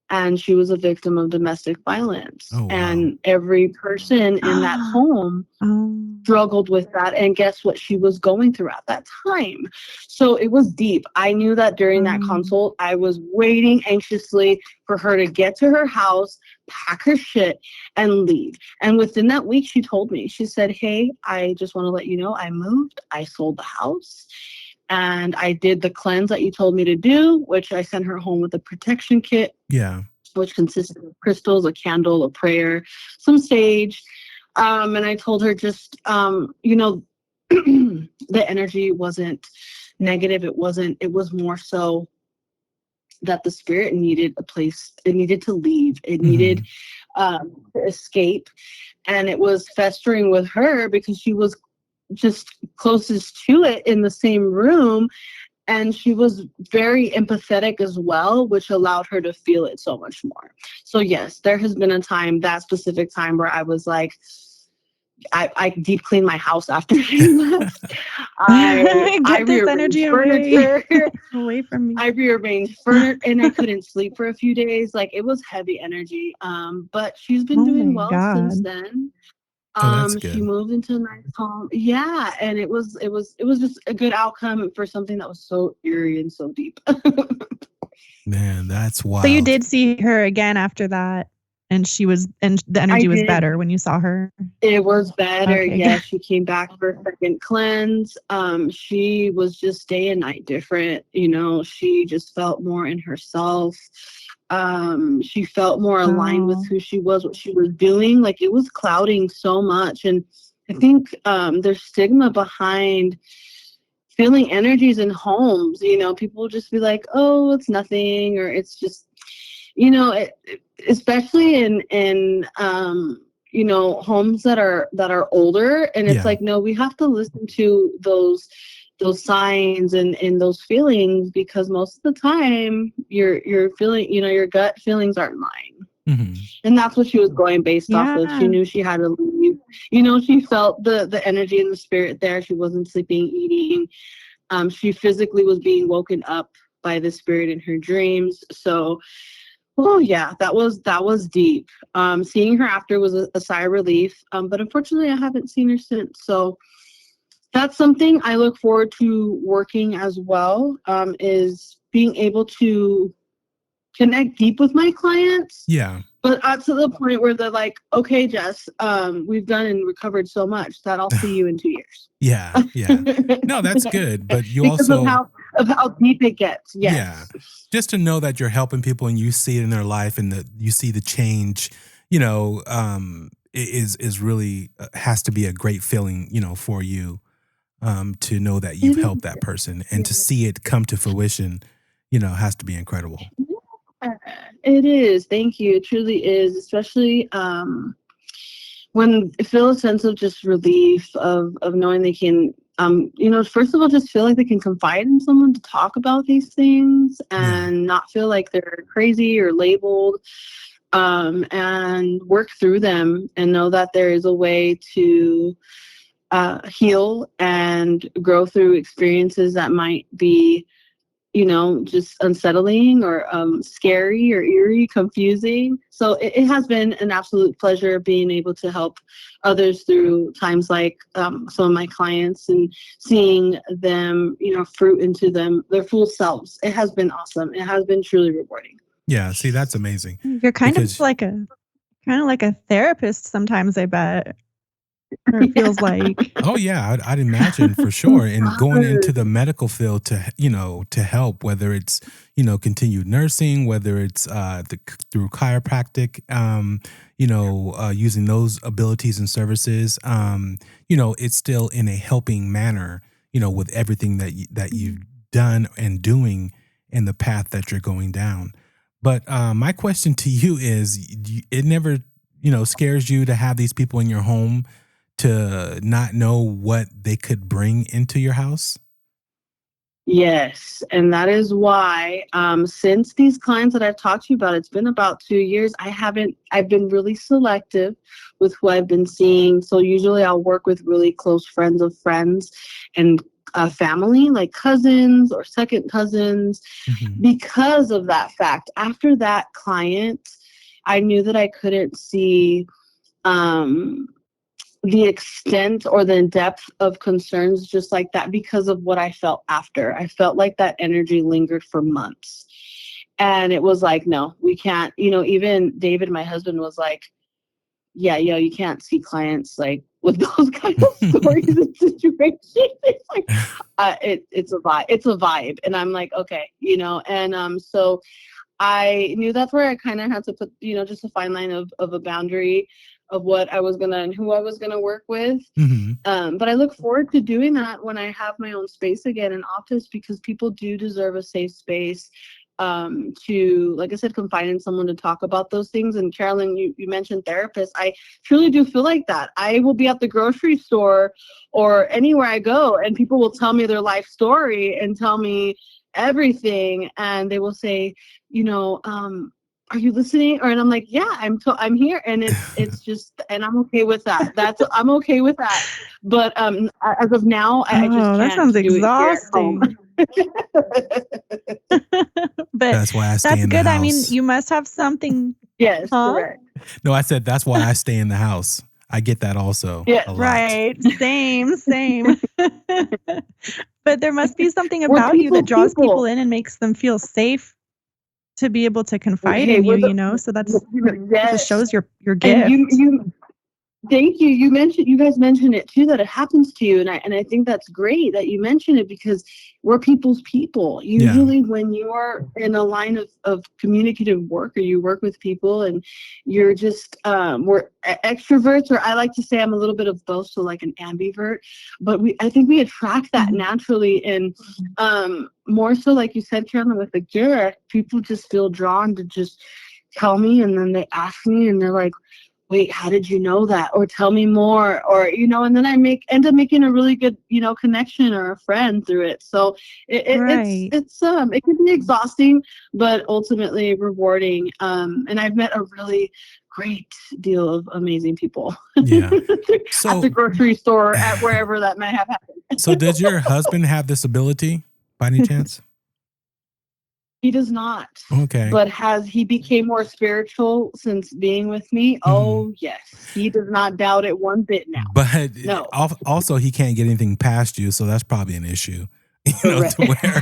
And she was a victim of domestic violence. Oh, wow. And every person in that home struggled with that. And guess what she was going through at that time? So it was deep. I knew that during that consult, I was waiting anxiously for her to get to her house, pack her shit, and leave. And within that week, she told me, she said, hey, I just want to let you know I moved. I sold the house. And I did the cleanse that you told me to do, which I sent her home with a protection kit. Yeah. Which consisted of crystals, a candle, a prayer, some sage. And I told her just, the energy wasn't negative. It was more so that the spirit needed a place. It needed to leave. It needed to escape. And it was festering with her because she was just closest to it in the same room. And she was very empathetic as well, which allowed her to feel it so much more. So yes, there has been a time, that specific time, where I was like, I deep cleaned my house after she left. Get this energy furniture away from me. I rearranged furniture, and I couldn't sleep for a few days. Like, it was heavy energy. But she's been doing well since then. That's good. She moved into a nice home. Yeah, and it was just a good outcome for something that was so eerie and so deep. Man, that's wild. So you did see her again after that, and the energy was better when you saw her. It was better. Okay, Yeah, good. she came back for a second cleanse. She was just day and night different. She just felt more in herself. She felt more aligned with who she was, what she was doing. Like, it was clouding so much. And I think there's stigma behind feeling energies in homes. People just be like, oh, it's nothing, or it's just, especially in homes that are older. And it's like, no, we have to listen to those signs and those feelings, because most of the time your feeling, your gut feelings aren't lying. Mm-hmm. And that's what she was going based off of. She knew she had to leave. She felt the energy and the spirit there. She wasn't sleeping, eating. She physically was being woken up by the spirit in her dreams. So Oh yeah, that was deep. Seeing her after was a sigh of relief. But unfortunately, I haven't seen her since. So that's something I look forward to working as well. Is being able to connect deep with my clients, Yeah. but up to the point where they're like, okay, Jess, we've done and recovered so much that I'll see you in 2 years. Yeah. Yeah. No, that's good. But you Because also, of how deep it gets. yeah, Yes. just to know that you're helping people and you see it in their life and that you see the change, you know, is really has to be a great feeling, you know, for you, to know that you've It is. helped that person and to see it come to fruition, you know, has to be incredible. Yeah, it is. Thank you. It truly is, especially when I feel a sense of just relief of knowing they can, first of all, just feel like they can confide in someone to talk about these things Yeah. and not feel like they're crazy or labeled, and work through them and know that there is a way to heal and grow through experiences that might be, just unsettling or scary or eerie, confusing. So it has been an absolute pleasure being able to help others through times like some of my clients and seeing them, fruit into their full selves. It has been awesome. It has been truly rewarding. Yeah. See, that's amazing You're because kind of like a therapist sometimes, I bet. Or it feels like. oh yeah, I'd imagine for sure. And going into the medical field to to help, whether it's continued nursing, whether it's through chiropractic, using those abilities and services, it's still in a helping manner, with everything that you've done and doing and the path that you're going down. But my question to you is, it never scares you to have these people in your home to not know what they could bring into your house? Yes, and that is why since these clients that I've talked to you about, it's been about 2 years. I've been really selective with who I've been seeing. So usually I'll work with really close friends of friends and family, like cousins or second cousins, Hmm. because of that fact. After that client, I knew that I couldn't see um, the extent or the depth of concerns just like that because of what I felt after. I felt like that energy lingered for months. And it was like, no, we can't, even David, my husband, was like, yeah, you can't see clients like with those kind of stories and situations. It's like, it's a vibe. It's a vibe. And I'm like, okay, and so I knew that's where I kind of had to put, just a fine line of a boundary of what I was gonna and who I was gonna work with. Hmm. But I look forward to doing that when I have my own space again in office, because people do deserve a safe space to, like I said, confide in someone to talk about those things. And Carolyn, you mentioned therapists. I truly do feel like that. I will be at the grocery store or anywhere I go, and people will tell me their life story and tell me everything, and they will say, are you listening? And I'm like, yeah, I'm here, and it's just, and I'm okay with that. I'm okay with that. But as of now, I just Oh, that can't sounds do it here at home. exhausting. But That's why I stay that's in the good. I mean, house. you must have something, Yes, huh? correct. No, I said that's why I stay in the house. I get that also Yeah, a lot. Right. Same, same. But there must be something we're about you that people's draws people people. in and makes them feel safe to be able to confide Hey, in you, we're So that's just yes, shows your and you gift. you thank you. You guys mentioned it too, that it happens to you. And I think that's great that you mention it, because we're people's people. Yeah. Usually when you are in a line of communicative work, or you work with people and you're just, we're extroverts, or I like to say I'm a little bit of both. So like an ambivert, but I think we attract that Mhm. naturally. And more so, like you said, Carolyn, with the gift, people just feel drawn to just tell me. And then they ask me and they're like, wait, how did you know that? Or tell me more, or, and then end up making a really good, connection or a friend through it. So Right. it can be exhausting, but ultimately rewarding. And I've met a really great deal of amazing people at Yeah. the So grocery store, at wherever that might have happened. so does your husband have this ability by any chance? He does not. Okay. But has he became more spiritual since being with me? Oh, yes. He does not doubt it one bit now. But No. also he can't get anything past you, so that's probably an issue. Correct. To where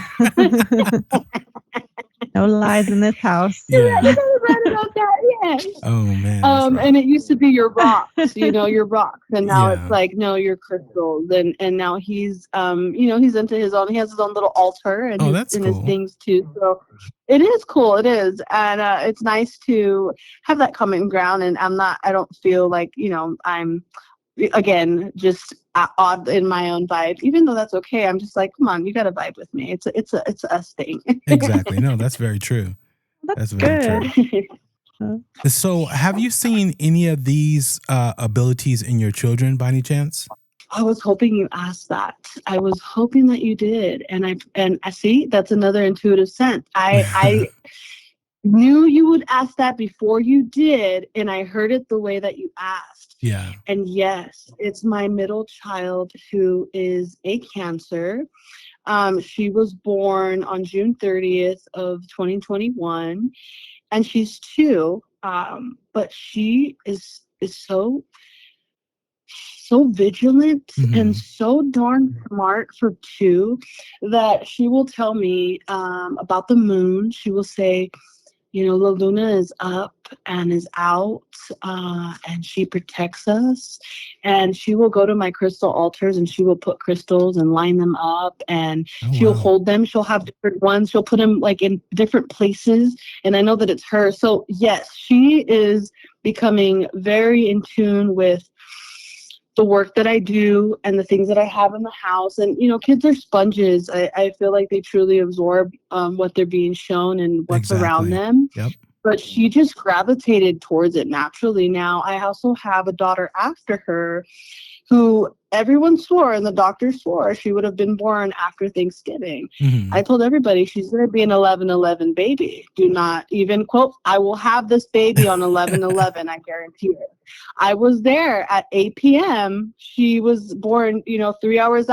No lies in this house. Yeah. Right about that, yes. Oh man. That's rough. And it used to be your rocks, your rocks, and now Yeah. it's like, no, your crystals, and now he's he's into his own. He has his own little altar and that's his cool. things too. So it is cool. It is, and it's nice to have that common ground. And I don't feel like I'm again just odd in my own vibe, even though that's okay. I'm just like, come on, you got to vibe with me. It's a us thing. Exactly. No, that's very true. That's very good. true. So, have you seen any of these abilities in your children by any chance? I was hoping you asked that. I was hoping that you did, and I see that's another intuitive sense. I knew you would ask that before you did, and I heard it the way that you asked. Yeah. And yes, it's my middle child who is a Cancer. She was born on June 30th of 2021, and she's 2. But she is so vigilant and so darn smart for 2 that she will tell me about the moon. She will say, La Luna is up and is out, and she protects us. And she will go to my crystal altars and she will put crystals and line them up, and she'll hold them. She'll have different ones. She'll put them like in different places. And I know that it's her. So yes, she is becoming very in tune with the work that I do and the things that I have in the house. And, kids are sponges. I feel like they truly absorb what they're being shown and what's around them. Yep. But she just gravitated towards it naturally. Now, I also have a daughter after her who everyone swore and the doctor swore she would have been born after Thanksgiving. I told everybody she's going to be an 11/11 baby. Do not even quote, I will have this baby on 11/11. I guarantee it. I was there at 8 p.m. She was born, 3 hours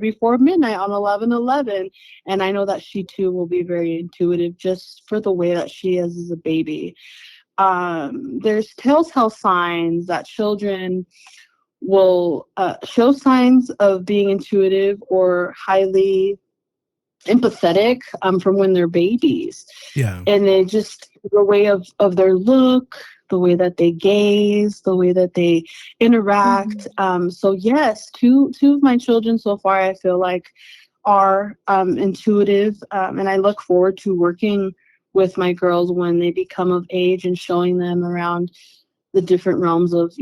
before midnight on 11/11. And I know that she too will be very intuitive just for the way that she is as a baby. There's telltale signs that children will show signs of being intuitive or highly empathetic from when they're babies. Yeah. And they just, the way of their look, the way that they gaze, the way that they interact. So yes, two of my children so far, I feel like are intuitive. And I look forward to working with my girls when they become of age and showing them around the different realms of,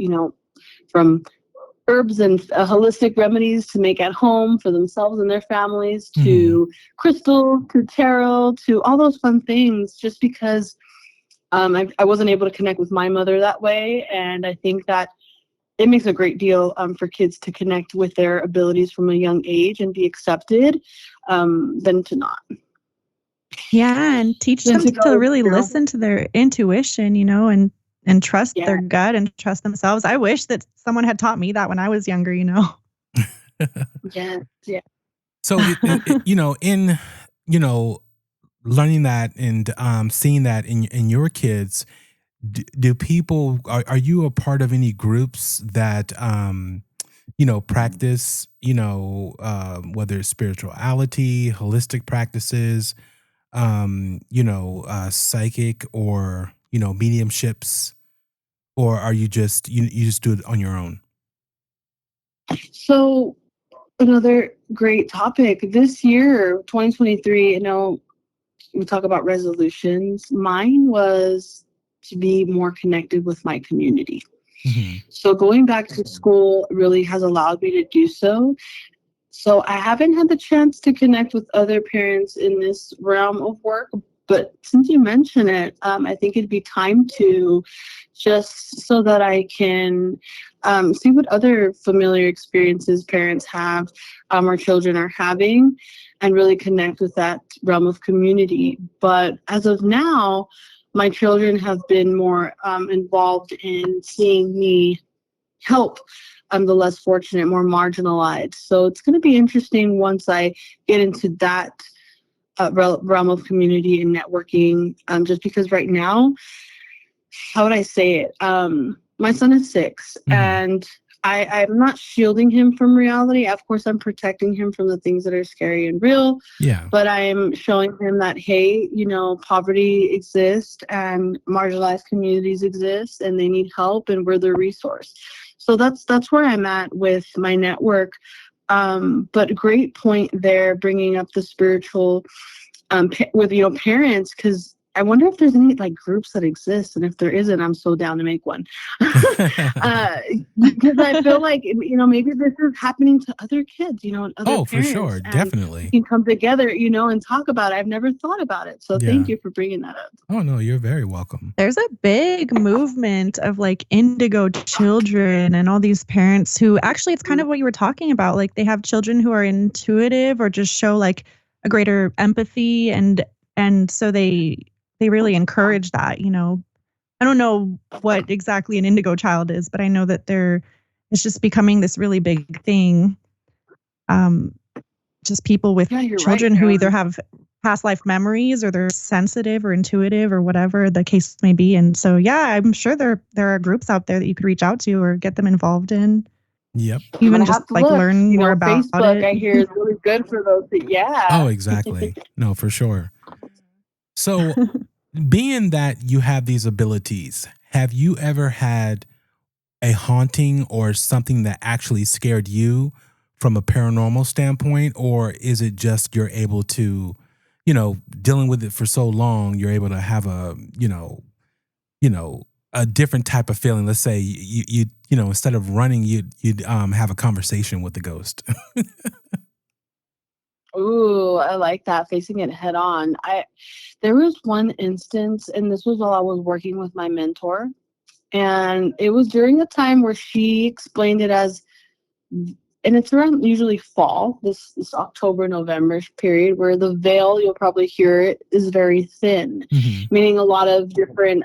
from herbs and holistic remedies to make at home for themselves and their families, to crystal, to tarot, to all those fun things, just because I wasn't able to connect with my mother that way. And I think that it makes a great deal for kids to connect with their abilities from a young age and be accepted than to not. Yeah, and teach them to really listen to their intuition, and trust their gut and trust themselves. I wish that someone had taught me that when I was younger, Yeah. So, in, learning that and seeing that in your kids, do people, are you a part of any groups that, practice, whether it's spirituality, holistic practices, psychic or, mediumships? Or are you just you just do it on your own? So another great topic this year, 2023. We talk about resolutions. Mine was to be more connected with my community. So going back to school really has allowed me to do so. So I haven't had the chance to connect with other parents in this realm of work. But since you mention it, I think it'd be time to, just so that I can see what other familiar experiences parents have or children are having, and really connect with that realm of community. But as of now, my children have been more involved in seeing me help the less fortunate, more marginalized. So it's going to be interesting once I get into that realm of community and networking. Just because right now, how would I say it? My son is 6, and I'm not shielding him from reality. Of course, I'm protecting him from the things that are scary and real. Yeah. But I'm showing him that, hey, poverty exists and marginalized communities exist, and they need help, and we're their resource. So that's where I'm at with my network. But great point there, bringing up the spiritual with parents, because I wonder if there's any like groups that exist, and if there isn't, I'm so down to make one. Because I feel like maybe this is happening to other kids, and other parents. For sure, and definitely. we can come together, and talk about it. I've never thought about it, so thank you for bringing that up. Oh no, you're very welcome. There's a big movement of like indigo children and all these parents who actually, it's kind of what you were talking about. Like they have children who are intuitive or just show like a greater empathy, and so they really encourage that. I don't know what exactly an indigo child is, but I know that it's just becoming this really big thing. Just people with children who either have past life memories or they're sensitive or intuitive or whatever the case may be. And so, I'm sure there are groups out there that you could reach out to or get them involved in. Yep. Even just like learn more about Facebook, it. I hear is really good for those. Yeah. Oh, exactly. No, for sure. So being that you have these abilities, have you ever had a haunting or something that actually scared you from a paranormal standpoint? Or is it just you're able to, dealing with it for so long, you're able to have a different type of feeling? Let's say you instead of running, you'd have a conversation with the ghost. Ooh, I like that, facing it head on. There was one instance, and this was while I was working with my mentor, and it was during a time where she explained it as, and it's around usually fall, this October, November period, where the veil, you'll probably hear it, is very thin, meaning a lot of different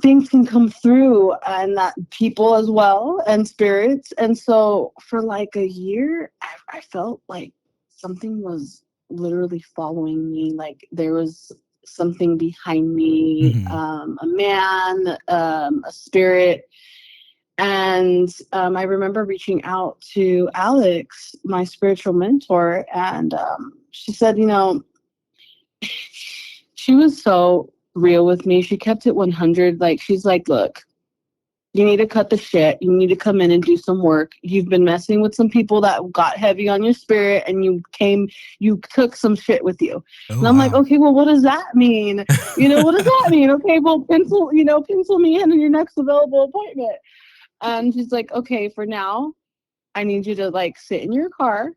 things can come through, and that people as well, and spirits. And so for like a year, I felt like something was literally following me. Like there was something behind me, a man, a spirit. And I remember reaching out to Alex, my spiritual mentor, and she said, she was so real with me. She kept it 100. Like, she's like, look, you need to cut the shit. You need to come in and do some work. You've been messing with some people that got heavy on your spirit, and you took some shit with you. Oh, and I'm like, okay, well, what does that mean? What does that mean? Okay, well, pencil me in your next available appointment. And she's like, okay, for now, I need you to like sit in your car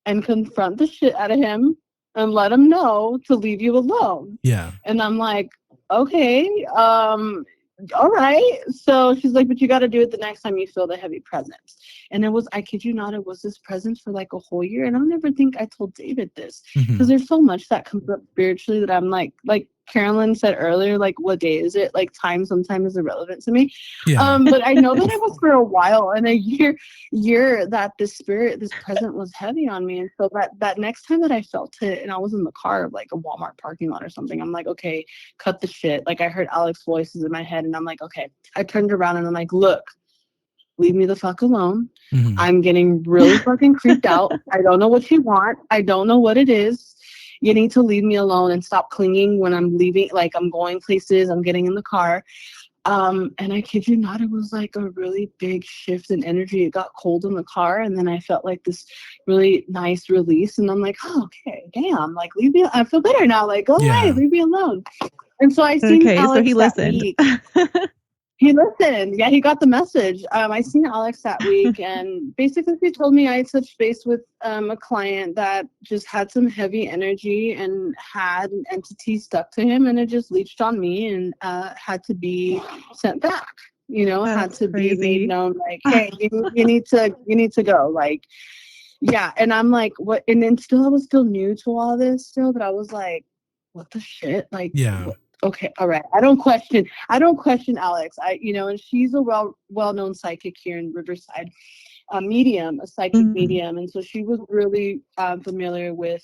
and confront the shit out of him and let him know to leave you alone. Yeah. And I'm like, okay, all right. So she's like, but you got to do it the next time you feel the heavy presence. And it was, I kid you not, it was this presence for like a whole year. And I don't ever think I told David this, because there's so much that comes up spiritually that I'm like Carolyn said earlier, like, what day is it? Like, time sometimes is irrelevant to me. Yeah. But I know that it was for a while, and a year that this present was heavy on me. And so that next time that I felt it, and I was in the car of like a Walmart parking lot or something, I'm like, okay, cut the shit. Like, I heard Alex's voices in my head, and I'm like, okay. I turned around and I'm like, look, leave me the fuck alone. I'm getting really fucking creeped out. I don't know what you want. I don't know what it is. You need to leave me alone and stop clinging when I'm leaving. Like, I'm going places, I'm getting in the car. And I kid you not, it was like a really big shift in energy. It got cold in the car, and then I felt like this really nice release. And I'm like, oh, okay, damn, like, leave me. I feel better now. Like, all right, leave me alone. And so I seen Alex so he listened. Week. He listened. Yeah, he got the message. I seen Alex that week, and basically he told me I touched base with a client that just had some heavy energy and had an entity stuck to him, and it just leached on me and had to be sent back. Had to be made known, like, hey, you need to go. Like, yeah. And I'm like, what? And then I was still new to all this still, but I was like, what the shit? Like, yeah. Okay, all right. I don't question Alex. And she's a well-known psychic here in Riverside. medium, a psychic Mhm. medium. And so she was really familiar with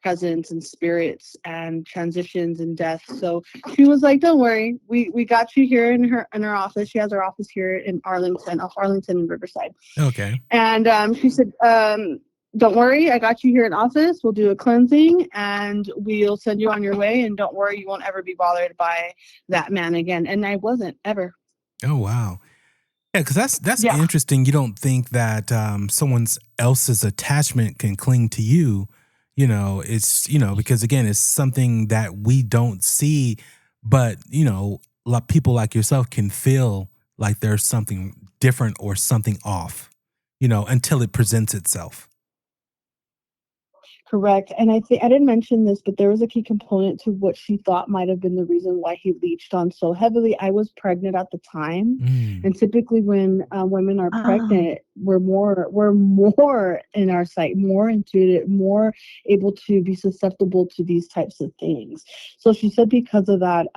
presence and spirits and transitions and death. So she was like, don't worry, we got you here in her office. She has her office here in Arlington, off Arlington and Riverside. Okay. And she said, don't worry, I got you here in office. We'll do a cleansing and we'll send you on your way. And don't worry, you won't ever be bothered by that man again. And I wasn't ever. Oh, wow. Yeah, because that's Yeah. interesting. You don't think that someone else's attachment can cling to you. It's, because again, it's something that we don't see, but, people like yourself can feel like there's something different or something off, until it presents itself. Correct. And I think I didn't mention this, but there was a key component to what she thought might have been the reason why he leached on so heavily. I was pregnant at the time, Mm. and typically when women are pregnant, we're more in our sight, more intuitive, more able to be susceptible to these types of things. So she said because of that,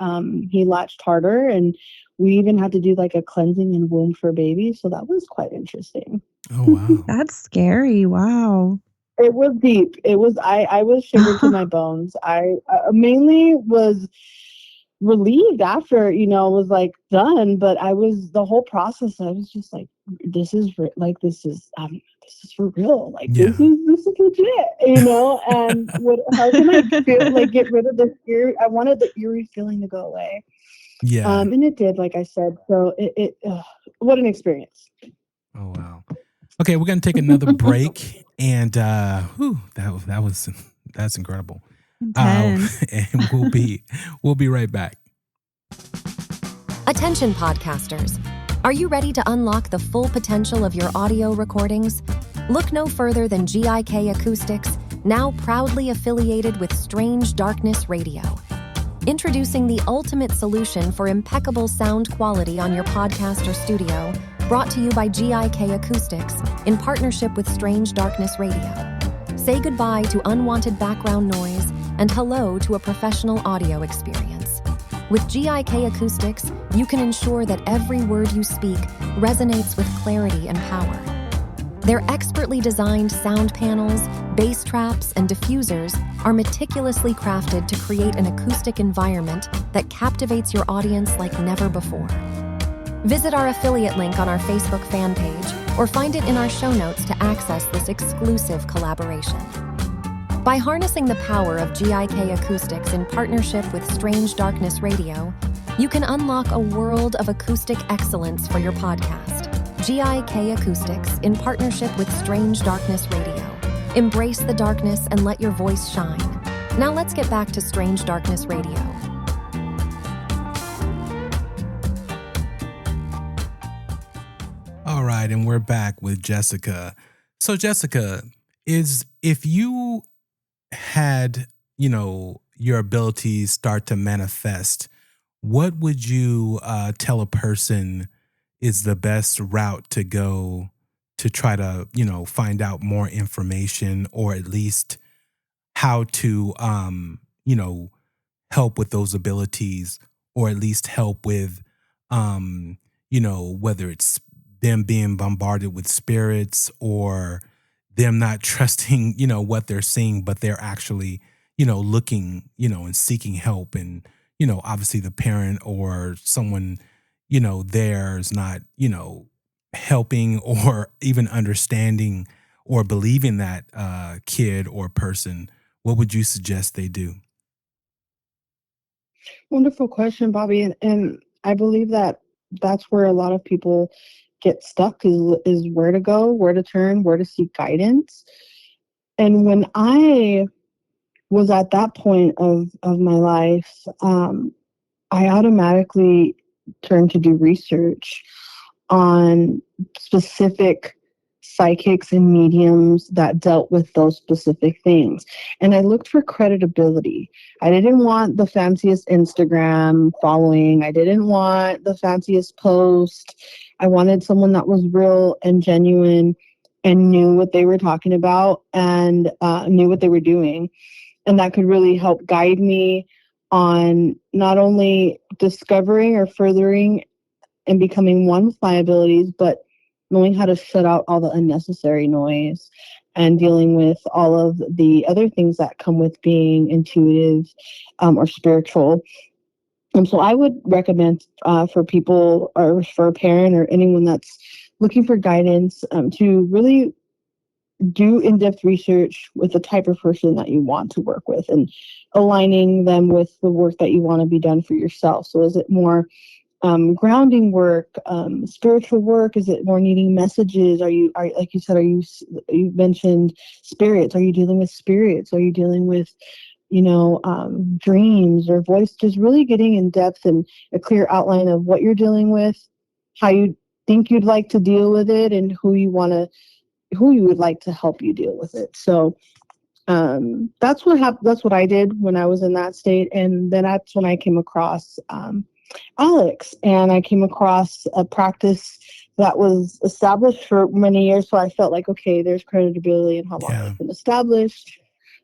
he latched harder, and we even had to do like a cleansing and womb for baby. So that was quite interesting. Oh, wow. That's scary. Wow. It was deep. It was, I was shivered to my bones. I mainly was relieved after, was like done, but the whole process, I was just like, this is for real. Like, Yeah. this is legit, and how can I feel, like, get rid of the fear? I wanted the eerie feeling to go away. Yeah. And it did, like I said. So what an experience. Oh, wow. Okay, we're gonna take another break, and that's incredible. Intense. And we'll be right back. Attention podcasters. Are you ready to unlock the full potential of your audio recordings? Look no further than GIK Acoustics, now proudly affiliated with Strange Darkness Radio. Introducing the ultimate solution for impeccable sound quality on your podcast or studio, brought to you by GIK Acoustics in partnership with Strange Darkness Radio. Say goodbye to unwanted background noise and hello to a professional audio experience. With GIK Acoustics, you can ensure that every word you speak resonates with clarity and power. Their expertly designed sound panels, bass traps, and diffusers are meticulously crafted to create an acoustic environment that captivates your audience like never before. Visit our affiliate link on our Facebook fan page or find it in our show notes to access this exclusive collaboration. By harnessing the power of GIK Acoustics in partnership with Strange Darkness Radio, you can unlock a world of acoustic excellence for your podcast. GIK Acoustics in partnership with Strange Darkness Radio. Embrace the darkness and let your voice shine. Now let's get back to Strange Darkness Radio. All right, and we're back with Jessica. So Jessica, if you had, your abilities start to manifest, what would you tell a person is the best route to go to try to, find out more information, or at least how to, help with those abilities, or at least help with, whether it's them being bombarded with spirits or them not trusting, what they're seeing, but they're actually, looking, and seeking help. And, obviously the parent or someone, there is not, helping or even understanding or believing that kid or person. What would you suggest they do? Wonderful question, Bobby. And I believe that that's where a lot of people get stuck is where to go, where to turn, where to seek guidance. And when I was at that point of my life, I automatically turned to do research on specific psychics and mediums that dealt with those specific things. And I looked for credibility. I didn't want the fanciest Instagram following. I didn't want the fanciest post. I wanted someone that was real and genuine and knew what they were talking about and knew what they were doing. And that could really help guide me on not only discovering or furthering and becoming one with my abilities, but knowing how to shut out all the unnecessary noise, and dealing with all of the other things that come with being intuitive or spiritual. So I would recommend for people or for a parent or anyone that's looking for guidance to really do in-depth research with the type of person that you want to work with, and aligning them with the work that you want to be done for yourself. So is it more grounding work, spiritual work? Is it more needing messages? Are like you said, you mentioned spirits? Are you dealing with spirits? Are you dealing with, dreams or voice? Just really getting in depth and a clear outline of what you're dealing with, how you think you'd like to deal with it, and who you would like to help you deal with it. So that's what happened. That's what I did when I was in that state. And then that's when I came across Alex, and I came across a practice that was established for many years. So I felt like, okay, there's credibility in how long it's been established.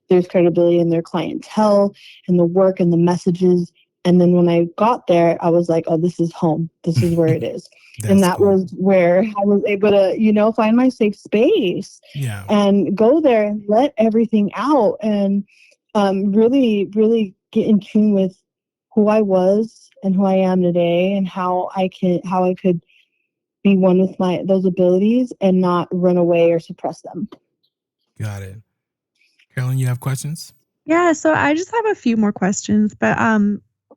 There's credibility in their clientele and the work and the messages. And then when I got there, I was like, oh, this is home. This is where it is. And that was where I was able to, find my safe space and go there and let everything out, and really, really get in tune with who I was and who I am today, and how I could be one with those abilities and not run away or suppress them. Got it. Carolyn, you have questions? Yeah, so I just have a few more questions, but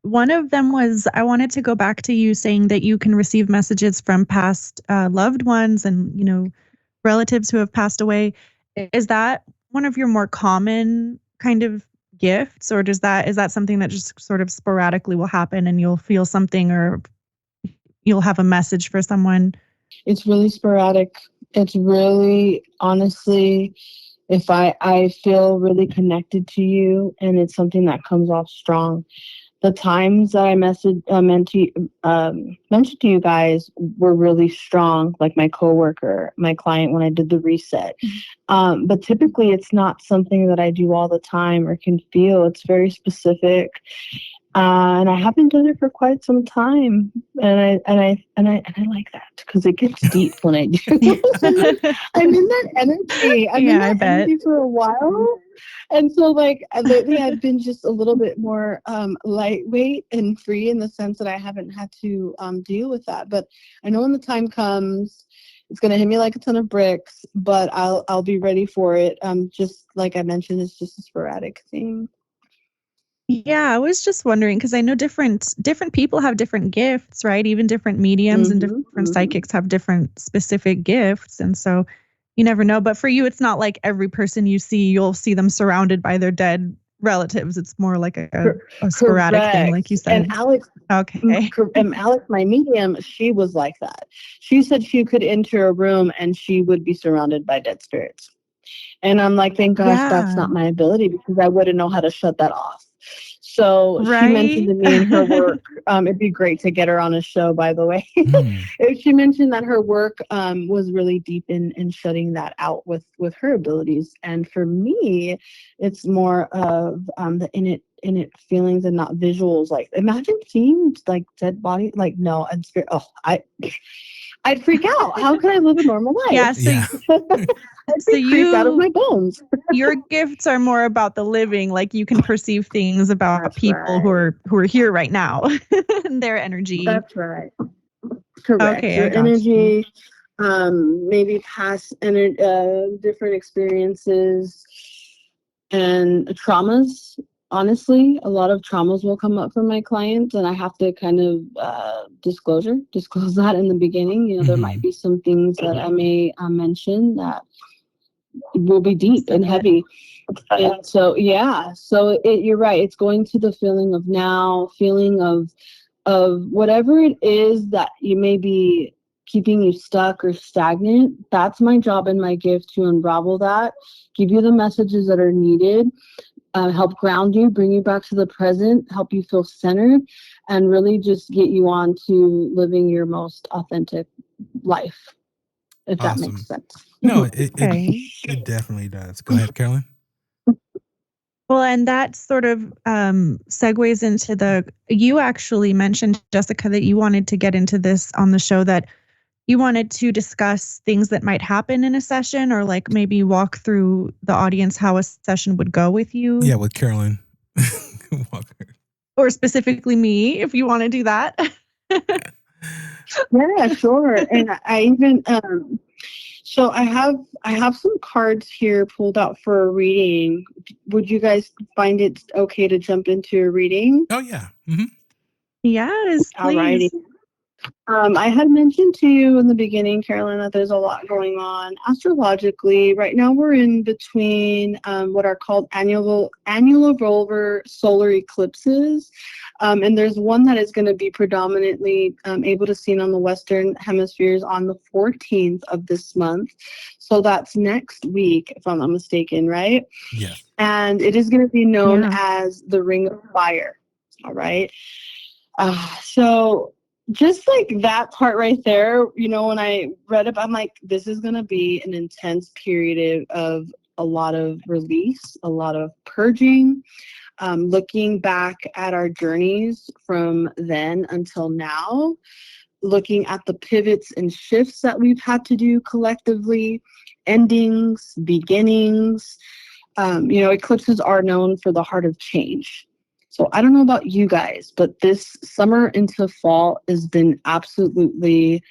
one of them was, I wanted to go back to you saying that you can receive messages from past loved ones and, relatives who have passed away. Is that one of your more common kind of gifts, or is that something that just sort of sporadically will happen and you'll feel something, or you'll have a message for someone? It's really sporadic. It's really, honestly, if I feel really connected to you and it's something that comes off strong. The times that I mentioned to you guys were really strong, like my coworker, my client, when I did the reset. But typically it's not something that I do all the time or can feel. It's very specific. And I haven't done it for quite some time, and I like that because it gets deep when I do. I'm in that energy. I'm in that energy for a while, and so lately I've been just a little bit more lightweight and free in the sense that I haven't had to deal with that. But I know when the time comes, it's gonna hit me like a ton of bricks. But I'll be ready for it. Just like I mentioned, it's just a sporadic thing. Yeah, I was just wondering, because I know different people have different gifts, right? Even different mediums and different psychics have different specific gifts. And so you never know. But for you, it's not like every person you see, you'll see them surrounded by their dead relatives. It's more like a sporadic thing, like you said. And Alex, my medium, she was like that. She said she could enter a room and she would be surrounded by dead spirits. And I'm like, thank gosh, that's not my ability, because I wouldn't know how to shut that off. So she mentioned to me in her work, it'd be great to get her on a show, by the way. She mentioned that her work was really deep in shutting that out with her abilities. And for me, it's more of the innate feelings and not visuals. Like, imagine seeing like dead body. Like, no, I'm scared. Oh, I'd freak out. How can I live a normal life? Yeah. So you out of my bones. Your gifts are more about the living, like you can perceive things about people who are here right now and their energy. That's right. Correct. Okay, your energy, maybe past different experiences and traumas. Honestly, a lot of traumas will come up for my clients, and I have to kind of disclose that in the beginning. There might be some things that I may mention that will be deep and heavy. And so, you're right. It's going to the feeling of now, feeling of whatever it is that you may be keeping you stuck or stagnant. That's my job and my gift, to unravel that, give you the messages that are needed, help ground you, bring you back to the present, help you feel centered, and really just get you on to living your most authentic life, if that makes sense. No, it definitely does. Go ahead, Carolyn. Well, and that sort of segues into you actually mentioned, Jessica, that you wanted to get into this on the show, that you wanted to discuss things that might happen in a session, or like maybe walk through the audience how a session would go with you. Yeah, with Carolyn Walker. Or specifically me, if you want to do that. Yeah, sure. And I even so I have some cards here pulled out for a reading. Would you guys find it okay to jump into a reading? Oh yeah. Mm-hmm. Yes, Alrighty. please. I had mentioned to you in the beginning, Carolyn, that there's a lot going on astrologically. Right now, we're in between what are called annular solar eclipses, and there's one that is going to be predominantly able to seen on the Western hemispheres on the 14th of this month. So that's next week, if I'm not mistaken, right? Yes. And it is going to be known as the Ring of Fire. All right. So just like that part right there, you know, when I read it, I'm like, this is going to be an intense period of a lot of release, a lot of purging, looking back at our journeys from then until now, looking at the pivots and shifts that we've had to do collectively, endings, beginnings. You know, eclipses are known for the heart of change. So I don't know about you guys, but this summer into fall has been absolutely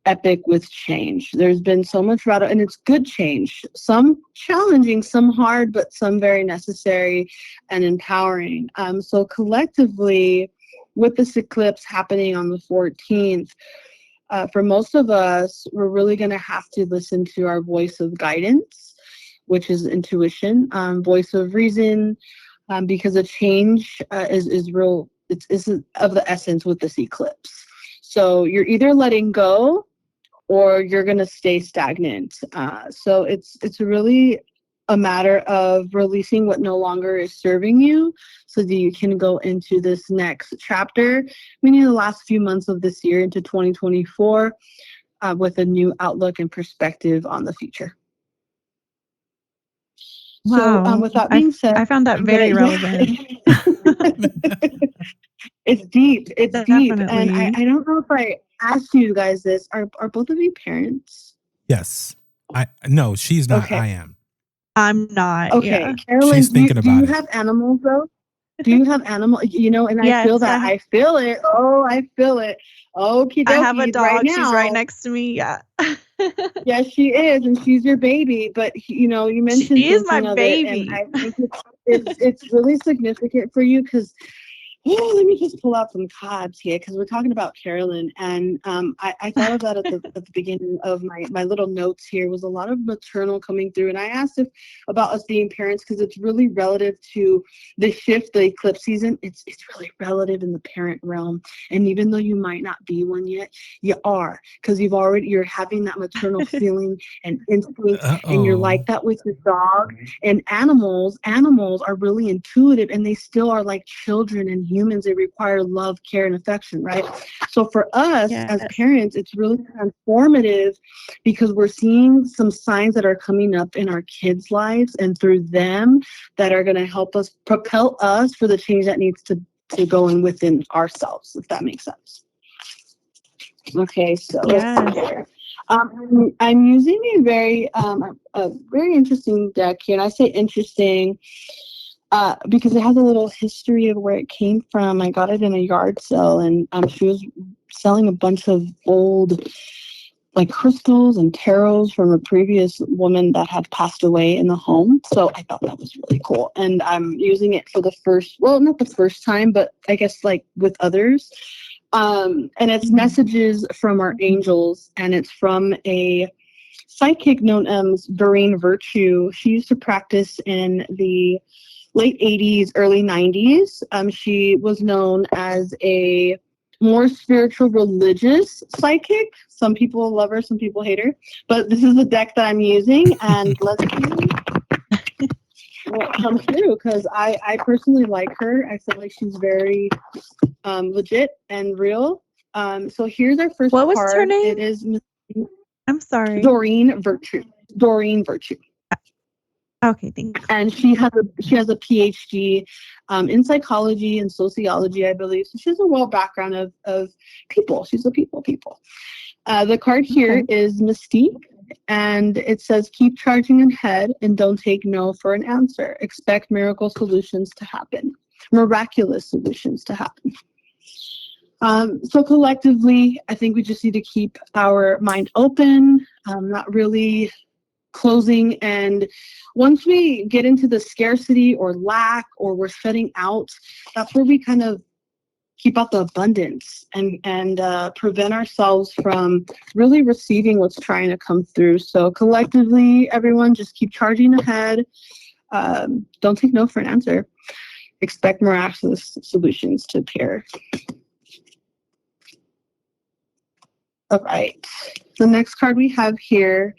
epic with change. There's been so much radical, and it's good change. Some challenging, some hard, but some very necessary and empowering. So collectively, with this eclipse happening on the 14th, for most of us, we're really going to have to listen to our voice of guidance, which is intuition, voice of reason, because a change is real. It's of the essence with this eclipse. So you're either letting go or you're going to stay stagnant. So it's really a matter of releasing what no longer is serving you so that you can go into this next chapter, meaning the last few months of this year into 2024, with a new outlook and perspective on the future. Wow. So with that being said, I found that very relevant. It's deep. It's Definitely. deep. And I don't know if I asked you guys this. Are both of you parents? Yes. No, she's not. Okay. I am. I'm not. Okay. Yeah. Carolyn, She's thinking do about you it. have animals though? Do you have animal? You know, and Yes, I feel that. I feel it. Oh, I feel it. Okie dokie. I have a dog. Right now, she's right next to me. Yeah. Yes, she is, and she's your baby. But you know, you mentioned she is my thinking of baby. it, and I think it's really significant for you because. Oh, let me just pull out some cards here because we're talking about Carolyn, and I thought of that at the beginning of my little notes. Here was a lot of maternal coming through, and I asked about us being parents because it's really relative to the shift, the eclipse season. It's really relative in the parent realm, and even though you might not be one yet, you are because you're having that maternal feeling and instinct, and you're like that with your dog. And animals are really intuitive, and they still are like children and humans. They require love, care, and affection, right? So for us as parents, it's really transformative because we're seeing some signs that are coming up in our kids' lives and through them that are going to help us propel us for the change that needs to go in within ourselves, if that makes sense. Okay, so let's see here. I'm using a very interesting deck here, and I say interesting because it has a little history of where it came from. I got it in a yard sale, and she was selling a bunch of old like crystals and tarots from a previous woman that had passed away in the home. So I thought that was really cool, and I'm using it for not the first time, but I guess like with others. And it's messages from our angels, and it's from a psychic known as Doreen Virtue. She used to practice in the late 80s, early 90s. She was known as a more spiritual, religious psychic. Some people love her, some people hate her. But this is the deck that I'm using, and let's see what comes through, because I personally like her. I feel like she's very legit and real. So here's our first card. What was her name? It is I'm sorry. Doreen Virtue. Doreen Virtue. Okay, thanks. And she has a PhD in psychology and sociology, I believe. So she has a well background of people. She's a people. The card here is Mystique, and it says, keep charging ahead and don't take no for an answer. Expect miraculous solutions to happen. So collectively, I think we just need to keep our mind open, not really closing. And once we get into the scarcity or lack, or we're shutting out, that's where we kind of keep out the abundance and prevent ourselves from really receiving what's trying to come through. So collectively, everyone, just keep charging ahead. Don't take no for an answer. Expect miraculous solutions to appear. All right. The next card we have here,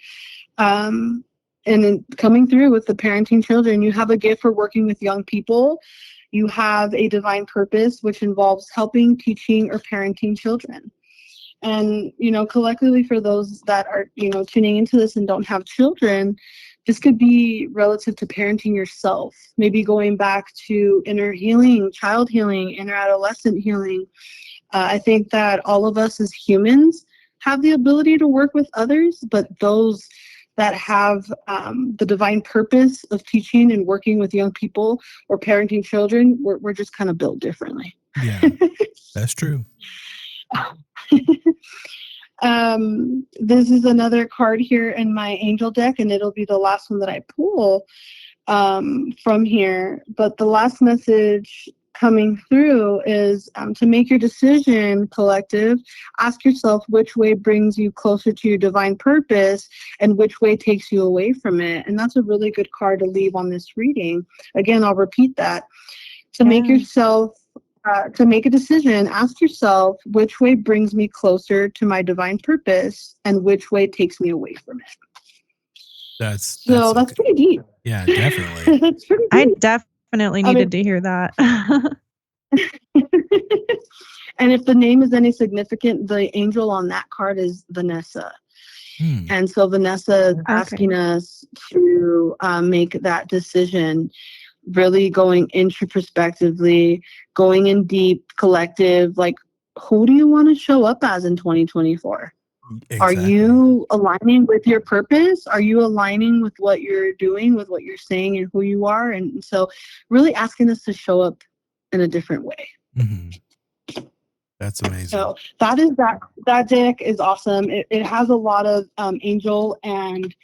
and then coming through with the parenting children, you have a gift for working with young people. You have a divine purpose, which involves helping, teaching, or parenting children. And, collectively, for those that are, tuning into this and don't have children, this could be relative to parenting yourself, maybe going back to inner healing, child healing, inner adolescent healing. I think that all of us as humans have the ability to work with others, but those that have the divine purpose of teaching and working with young people or parenting children, we're just kind of built differently. Yeah, that's true. This is another card here in my angel deck, and it'll be the last one that I pull from here. But the last message coming through is to make your decision, collective. Ask yourself which way brings you closer to your divine purpose and which way takes you away from it. And that's a really good card to leave on this reading. Again, I'll repeat that. To make yourself, to make a decision, ask yourself which way brings me closer to my divine purpose and which way takes me away from it. That's pretty deep. Yeah, definitely. That's pretty deep. I definitely needed to hear that. And if the name is any significant, the angel on that card is Vanessa. And so Vanessa is asking us to make that decision, really going introspectively, going in deep, collective, like, who do you want to show up as in 2024? Exactly. Are you aligning with your purpose? Are you aligning with what you're doing, with what you're saying and who you are? And so really asking us to show up in a different way. Mm-hmm. That's amazing. So that deck is awesome. It has a lot of angel and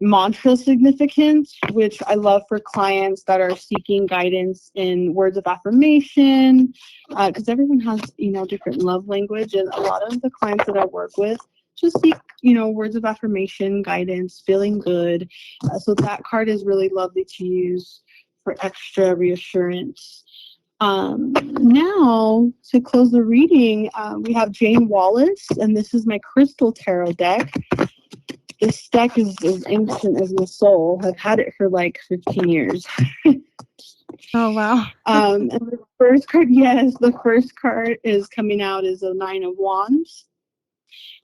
mantra significance, which I love for clients that are seeking guidance in words of affirmation, because everyone has, different love language, and a lot of the clients that I work with just seek, words of affirmation, guidance, feeling good. So that card is really lovely to use for extra reassurance. Now, to close the reading, we have Jane Wallace, and this is my crystal tarot deck. This deck is as ancient as my soul. I've had it for like 15 years. Oh, wow. And the first card is coming out is a 9 of Wands,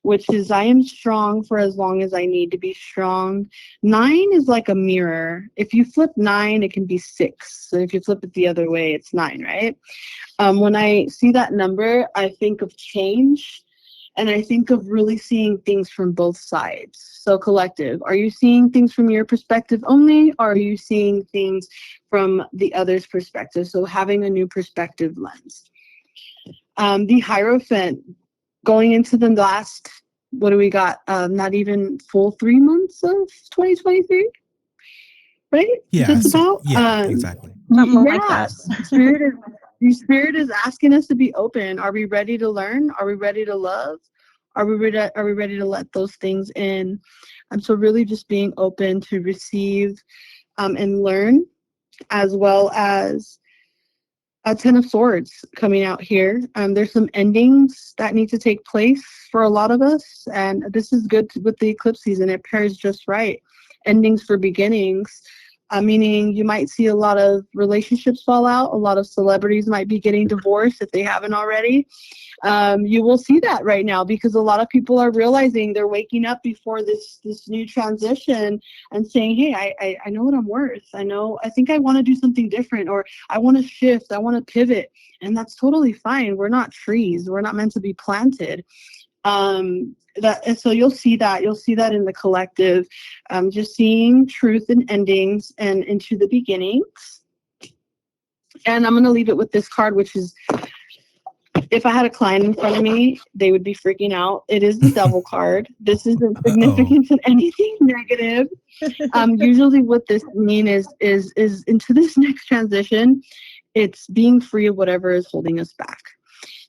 which is I am strong for as long as I need to be strong. 9 is like a mirror. If you flip 9, it can be 6. So if you flip it the other way, it's 9, right? When I see that number, I think of change. And I think of really seeing things from both sides. So collective, are you seeing things from your perspective only? Or are you seeing things from the other's perspective? So having a new perspective lens. The Hierophant, going into the last, what do we got? Not even full 3 months of 2023, right? Yeah, Just about. Yeah, exactly. Something like that. Spirit is asking us to be open. Are we ready to learn? Are we ready to love? Are we ready to let those things in? So really just being open to receive and learn, as well as a 10 of Swords coming out here. There's some endings that need to take place for a lot of us, and this is good with the eclipse season. It pairs just right. Endings for beginnings. Meaning you might see a lot of relationships fall out. A lot of celebrities might be getting divorced if they haven't already. You will see that right now because a lot of people are realizing they're waking up before this new transition and saying, hey, I know what I'm worth. I think I want to do something different, or I want to shift. I want to pivot. And that's totally fine. We're not trees. We're not meant to be planted. So you'll see that in the collective, just seeing truth and endings and into the beginnings. And I'm going to leave it with this card, which is, if I had a client in front of me, they would be freaking out. It is the devil card. This isn't significant in anything negative. Usually what this means is into this next transition, it's being free of whatever is holding us back.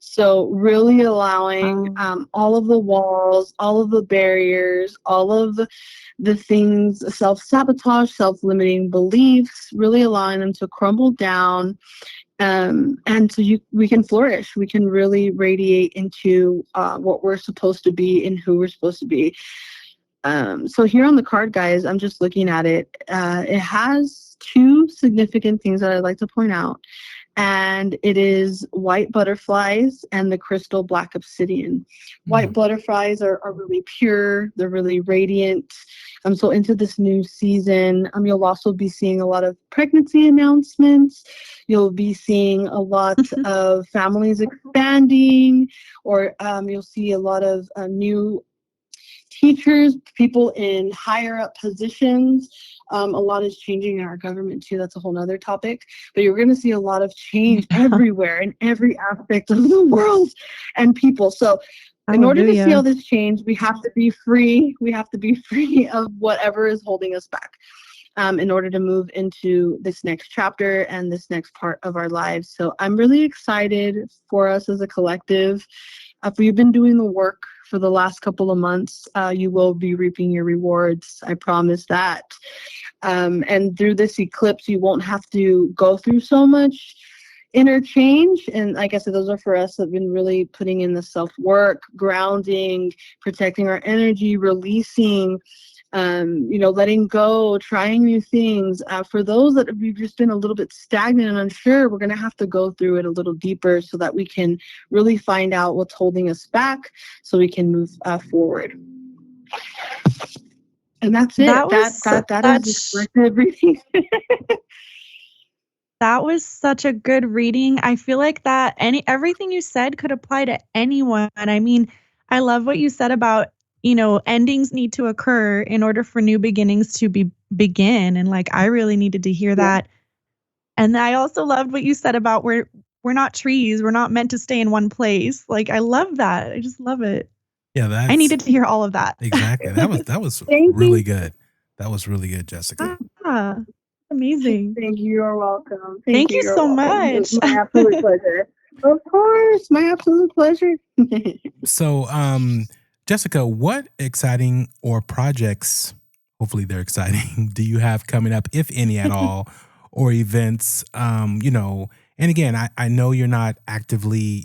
So really allowing all of the walls, all of the barriers, all of the things, self-sabotage, self-limiting beliefs, really allowing them to crumble down. And so we can flourish. We can really radiate into what we're supposed to be and who we're supposed to be. So here on the card, guys, I'm just looking at it. It has two significant things that I'd like to point out. And it is white butterflies and the crystal black obsidian. White butterflies are really pure. They're really radiant. So into this new season, you'll also be seeing a lot of pregnancy announcements. You'll be seeing a lot of families expanding, or you'll see a lot of new teachers, people in higher up positions. A lot is changing in our government too. That's a whole nother topic. But you're going to see a lot of change everywhere in every aspect of the world and people. So in order to see all this change, we have to be free. We have to be free of whatever is holding us back in order to move into this next chapter and this next part of our lives. So I'm really excited for us as a collective. If you've been doing the work for the last couple of months, you will be reaping your rewards. I promise that. And through this eclipse, you won't have to go through so much interchange. And like I said, those are for us that have been really putting in the self-work, grounding, protecting our energy, releasing, letting go, trying new things. For those that have just been a little bit stagnant and unsure, we're going to have to go through it a little deeper so that we can really find out what's holding us back so we can move forward. And that's it. That is everything. That was such a good reading. I feel like that everything you said could apply to anyone. I mean, I love what you said about, endings need to occur in order for new beginnings to begin. And like, I really needed to hear that. And I also loved what you said about we're not trees. We're not meant to stay in one place. Like, I love that. I just love it. Yeah, I needed to hear all of that. Exactly. That was really good. That was really good, Jessica. Amazing. Thank you. You're welcome. Thank you so much. My absolute pleasure. Of course, my absolute pleasure. So, Jessica, what exciting or projects, hopefully they're exciting, do you have coming up, if any at all, or events, and again, I know you're not actively,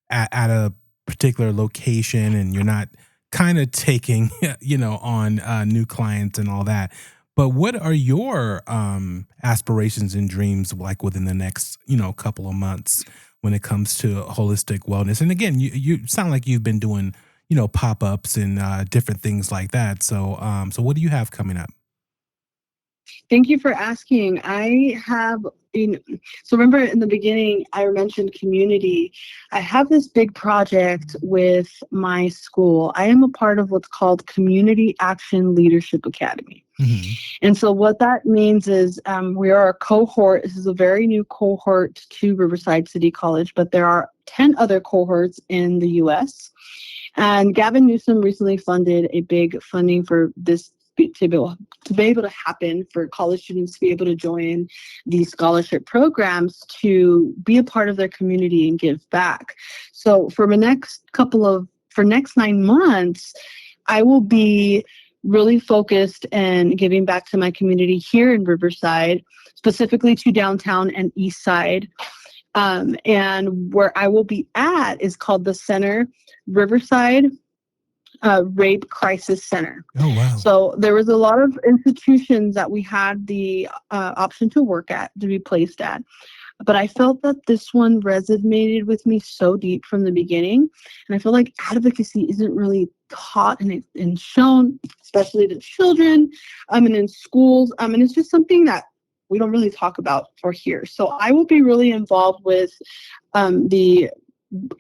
at a particular location and you're not kind of taking, on new clients and all that. But what are your aspirations and dreams like within the next, couple of months when it comes to holistic wellness? And again, you sound like you've been doing, pop-ups and different things like that. So what do you have coming up? Thank you for asking. I have, so remember in the beginning, I mentioned community. I have this big project with my school. I am a part of what's called Community Action Leadership Academy. Mm-hmm. And so what that means is we are a cohort. This is a very new cohort to Riverside City College, but there are 10 other cohorts in the U.S. And Gavin Newsom recently funded a big funding for this to be able to happen, for college students to be able to join these scholarship programs to be a part of their community and give back. So for next 9 months, I will be really focused and giving back to my community here in Riverside, specifically to downtown and east side. And where I will be at is called the Center Riverside Rape Crisis Center. Oh, wow. So there was a lot of institutions that we had the option to work at, to be placed at. But I felt that this one resonated with me so deep from the beginning. And I feel like advocacy isn't really taught and shown, especially to children and in schools. And it's just something that we don't really talk about or hear. So I will be really involved with the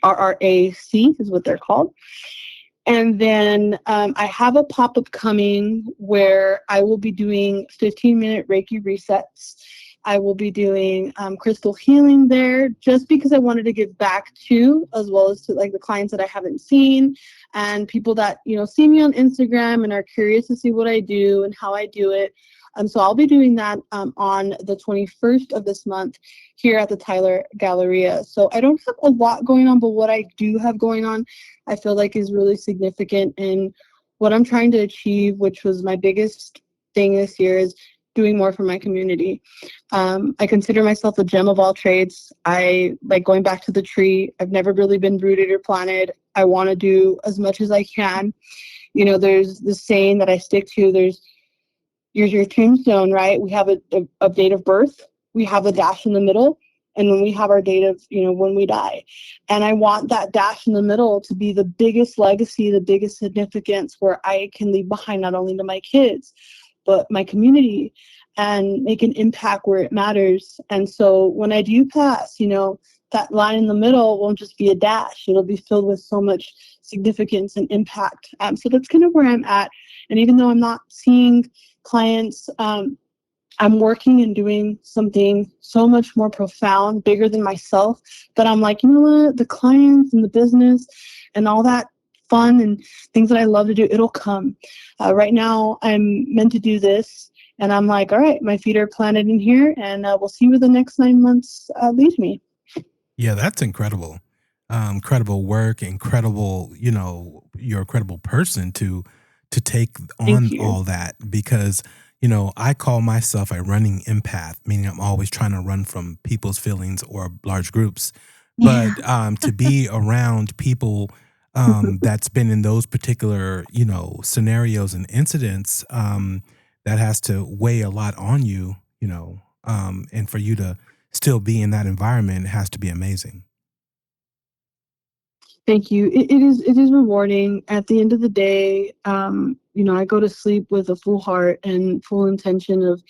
RRAC is what they're called. And then I have a pop-up coming where I will be doing 15-minute Reiki resets. I will be doing crystal healing there, just because I wanted to give back to, as well as to like the clients that I haven't seen and people that, you know, see me on Instagram and are curious to see what I do and how I do it. So I'll be doing that on the 21st of this month here at the Tyler Galleria. So I don't have a lot going on, but what I do have going on, I feel like is really significant. And what I'm trying to achieve, which was my biggest thing this year, is doing more for my community. I consider myself a gem of all trades. I like going back to the tree. I've never really been rooted or planted. I want to do as much as I can. You know, there's this saying that I stick to. Here's your tombstone, right? We have a date of birth. We have a dash in the middle. And then we have our date of, you know, when we die. And I want that dash in the middle to be the biggest legacy, the biggest significance, where I can leave behind not only to my kids, but my community, and make an impact where it matters. And so when I do pass, you know, that line in the middle won't just be a dash. It'll be filled with so much significance and impact. So that's kind of where I'm at. And even though I'm not seeing clients, I'm working and doing something so much more profound, bigger than myself, that I'm like, you know what, the clients and the business and all that fun and things that I love to do, it'll come. Right now, I'm meant to do this, and I'm like, all right, my feet are planted in here, and we'll see where the next 9 months leads me. Yeah, that's incredible. Incredible work, incredible, you know, you're a credible person to take on all that, because, you know, I call myself a running empath, meaning I'm always trying to run from people's feelings or large groups. But to be around people that's been in those particular, you know, scenarios and incidents, that has to weigh a lot on you, you know, and for you to still be in that environment, it has to be amazing. Thank you. It is rewarding. At the end of the day, you know, I go to sleep with a full heart and full intention of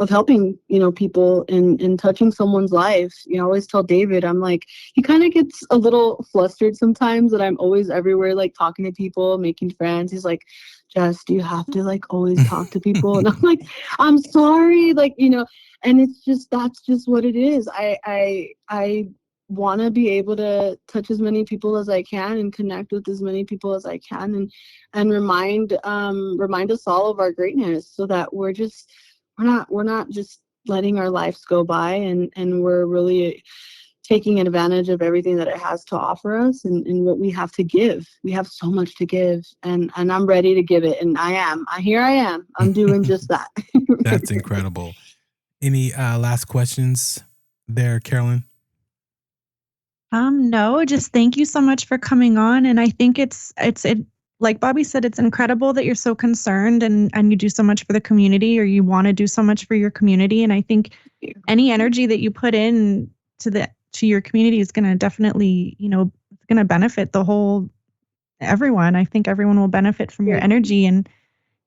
helping, you know, people and touching someone's life. You know, I always tell David, I'm like, he kind of gets a little flustered sometimes that I'm always everywhere, like talking to people, making friends. He's like, Jess, do you have to like always talk to people? And I'm like, I'm sorry, like, you know, and it's just, that's just what it is. I want to be able to touch as many people as I can and connect with as many people as I can, and remind us all of our greatness, so that we're not just letting our lives go by, and we're really taking advantage of everything that it has to offer us, and what we have to give. We have so much to give, and I'm ready to give it, and I am. I'm doing just that. That's incredible. Any last questions there, Carolyn? No, just thank you so much for coming on. And I think it's like Bobby said, it's incredible that you're so concerned and you do so much for the community, or you want to do so much for your community. And I think any energy that you put in to your community is going to definitely, you know, it's going to benefit everyone. I think everyone will benefit from your energy, and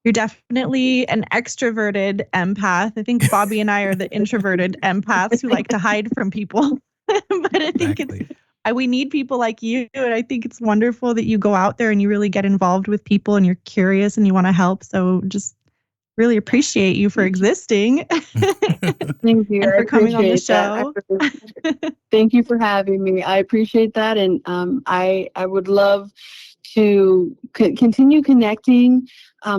you're definitely an extroverted empath. I think Bobby and I are the introverted empaths who like to hide from people. But I think we need people like you. And I think it's wonderful that you go out there and you really get involved with people and you're curious and you want to help. So just really appreciate you for existing. Thank you. And for coming on the show. Thank you for having me. I appreciate that. And I would love to continue connecting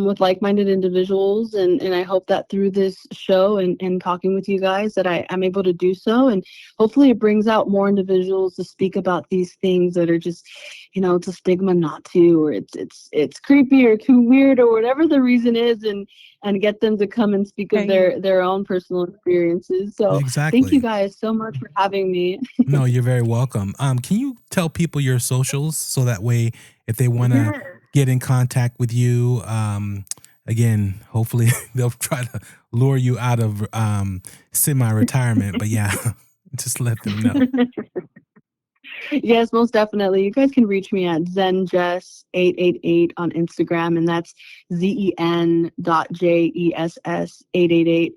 with like-minded individuals, and I hope that through this show and talking with you guys that I'm able to do so, and hopefully it brings out more individuals to speak about these things that are just, you know, it's a stigma not to, or it's creepy or too weird or whatever the reason is, and get them to come and speak of their own personal experiences. So exactly. Thank you guys so much for having me. No, you're very welcome. Can you tell people your socials, so that way if they want to get in contact with you, again, hopefully they'll try to lure you out of semi-retirement, but yeah, just let them know. Yes, most definitely. You guys can reach me at ZenJess888 on Instagram, and that's ZEN.JESS888.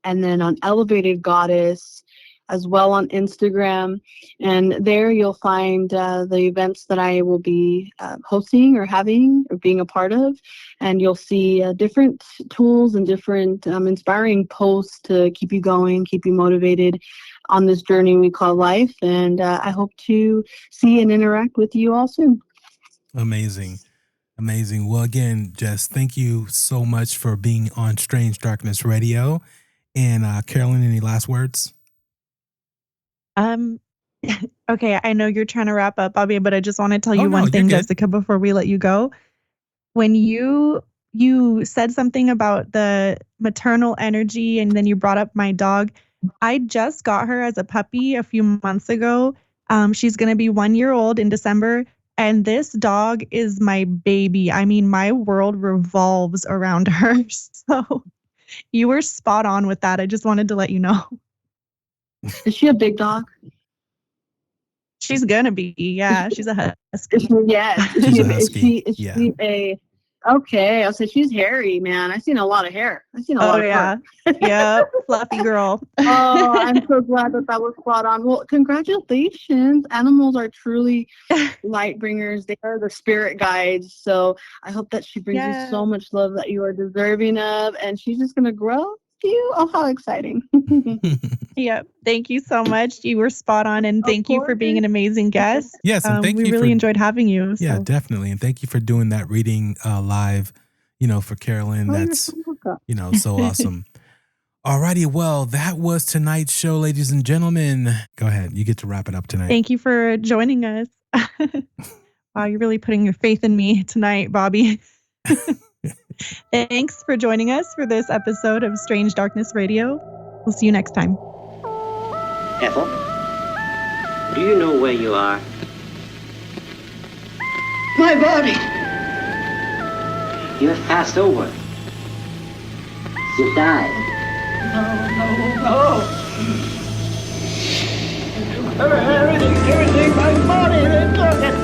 And then on Elevated Goddess, as well on Instagram. And there you'll find the events that I will be hosting or having or being a part of. And you'll see different tools and different inspiring posts to keep you going, keep you motivated on this journey we call life. And I hope to see and interact with you all soon. Amazing. Amazing. Well, again, Jess, thank you so much for being on Strange Darkness Radio. And Carolyn, any last words? Okay, I know you're trying to wrap up, Bobby, but I just want to tell you one thing, good. Jessica, before we let you go. When you said something about the maternal energy and then you brought up my dog, I just got her as a puppy a few months ago. She's going to be 1 year old in December. And this dog is my baby. I mean, my world revolves around her. So you were spot on with that. I just wanted to let you know. Is she a big dog? She's going to be. Yeah, she's a husky. Yes. She's a husky. Is she a... Okay, I'll say she's hairy, man. I've seen a lot of hair. I've seen a lot of fur. Yeah, fluffy girl. Oh, I'm so glad that was spot on. Well, congratulations. Animals are truly light bringers. They are the spirit guides. So I hope that she brings you so much love that you are deserving of, and she's just going to grow you. Oh, how exciting. Yep. Thank you so much. You were spot on, and thank you for being an amazing guest. Yes, and thank you. We really enjoyed having you. Yeah, definitely. And thank you for doing that reading live, for Carolyn. That's, so awesome. Alrighty, well, that was tonight's show, ladies and gentlemen. Go ahead. You get to wrap it up tonight. Thank you for joining us. Wow, you're really putting your faith in me tonight, Bobby. Thanks for joining us for this episode of Strange Darkness Radio. We'll see you next time. Ethel, do you know where you are? My body. You have passed over. You died. No. Everything, my body, they took it.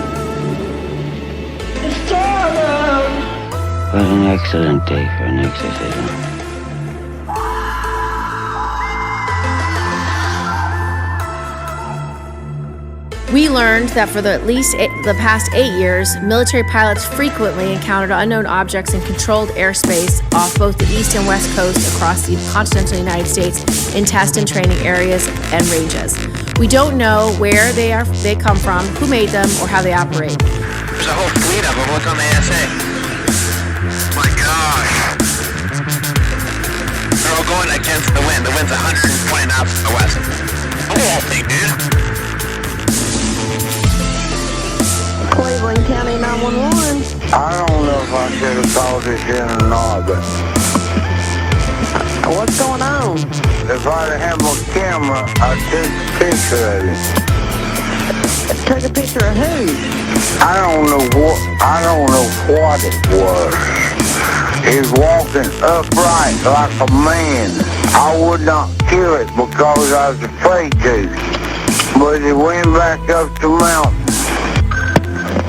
It's torn. What an excellent day for an exorcism. We learned that for at least the past 8 years, military pilots frequently encountered unknown objects in controlled airspace off both the east and west coast across the continental United States in test and training areas and ranges. We don't know where they come from, who made them, or how they operate. There's a whole fleet of them. Look on the ASA. My gosh. They're all going against the wind. The wind's 120 knots to the west. Look at that thing, dude. Cleveland County 911. I don't know if I should have called this in or not, but What's going on? if I'd have my camera, I'd take a picture of it. Take a picture of who? I don't know what it was. He's walking upright like a man. I would not kill it because I was afraid to. But he went back up the mountain.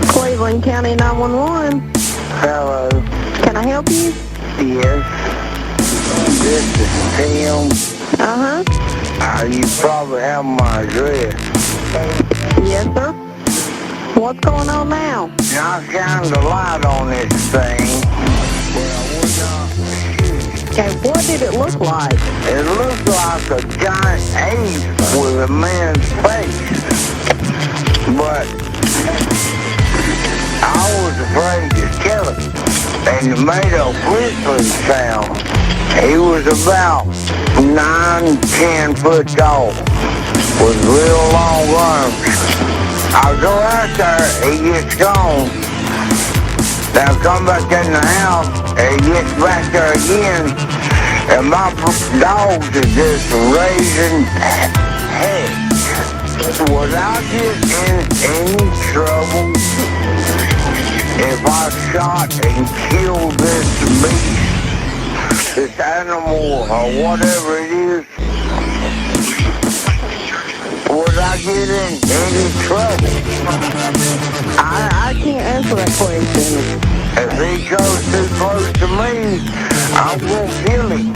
Cleveland County 911. Hello. Can I help you? Yes. This is Tim. Uh-huh. You probably have my address. Yes, sir. What's going on now? I shined the light on this thing. Okay, what did it look like? It looked like a giant ape with a man's face. But I was afraid to kill it. And it made a whistling sound. He was about 9-10 foot tall with real long arms. I go out there, he gets gone. Then I come back in the house, and he gets back there again, and my dogs are just raising heck. Was I just in any trouble if I shot and killed this beast, this animal, or whatever it is? Would I get in any trouble? I can't answer that question. If he goes too close to me, I'm gonna kill him.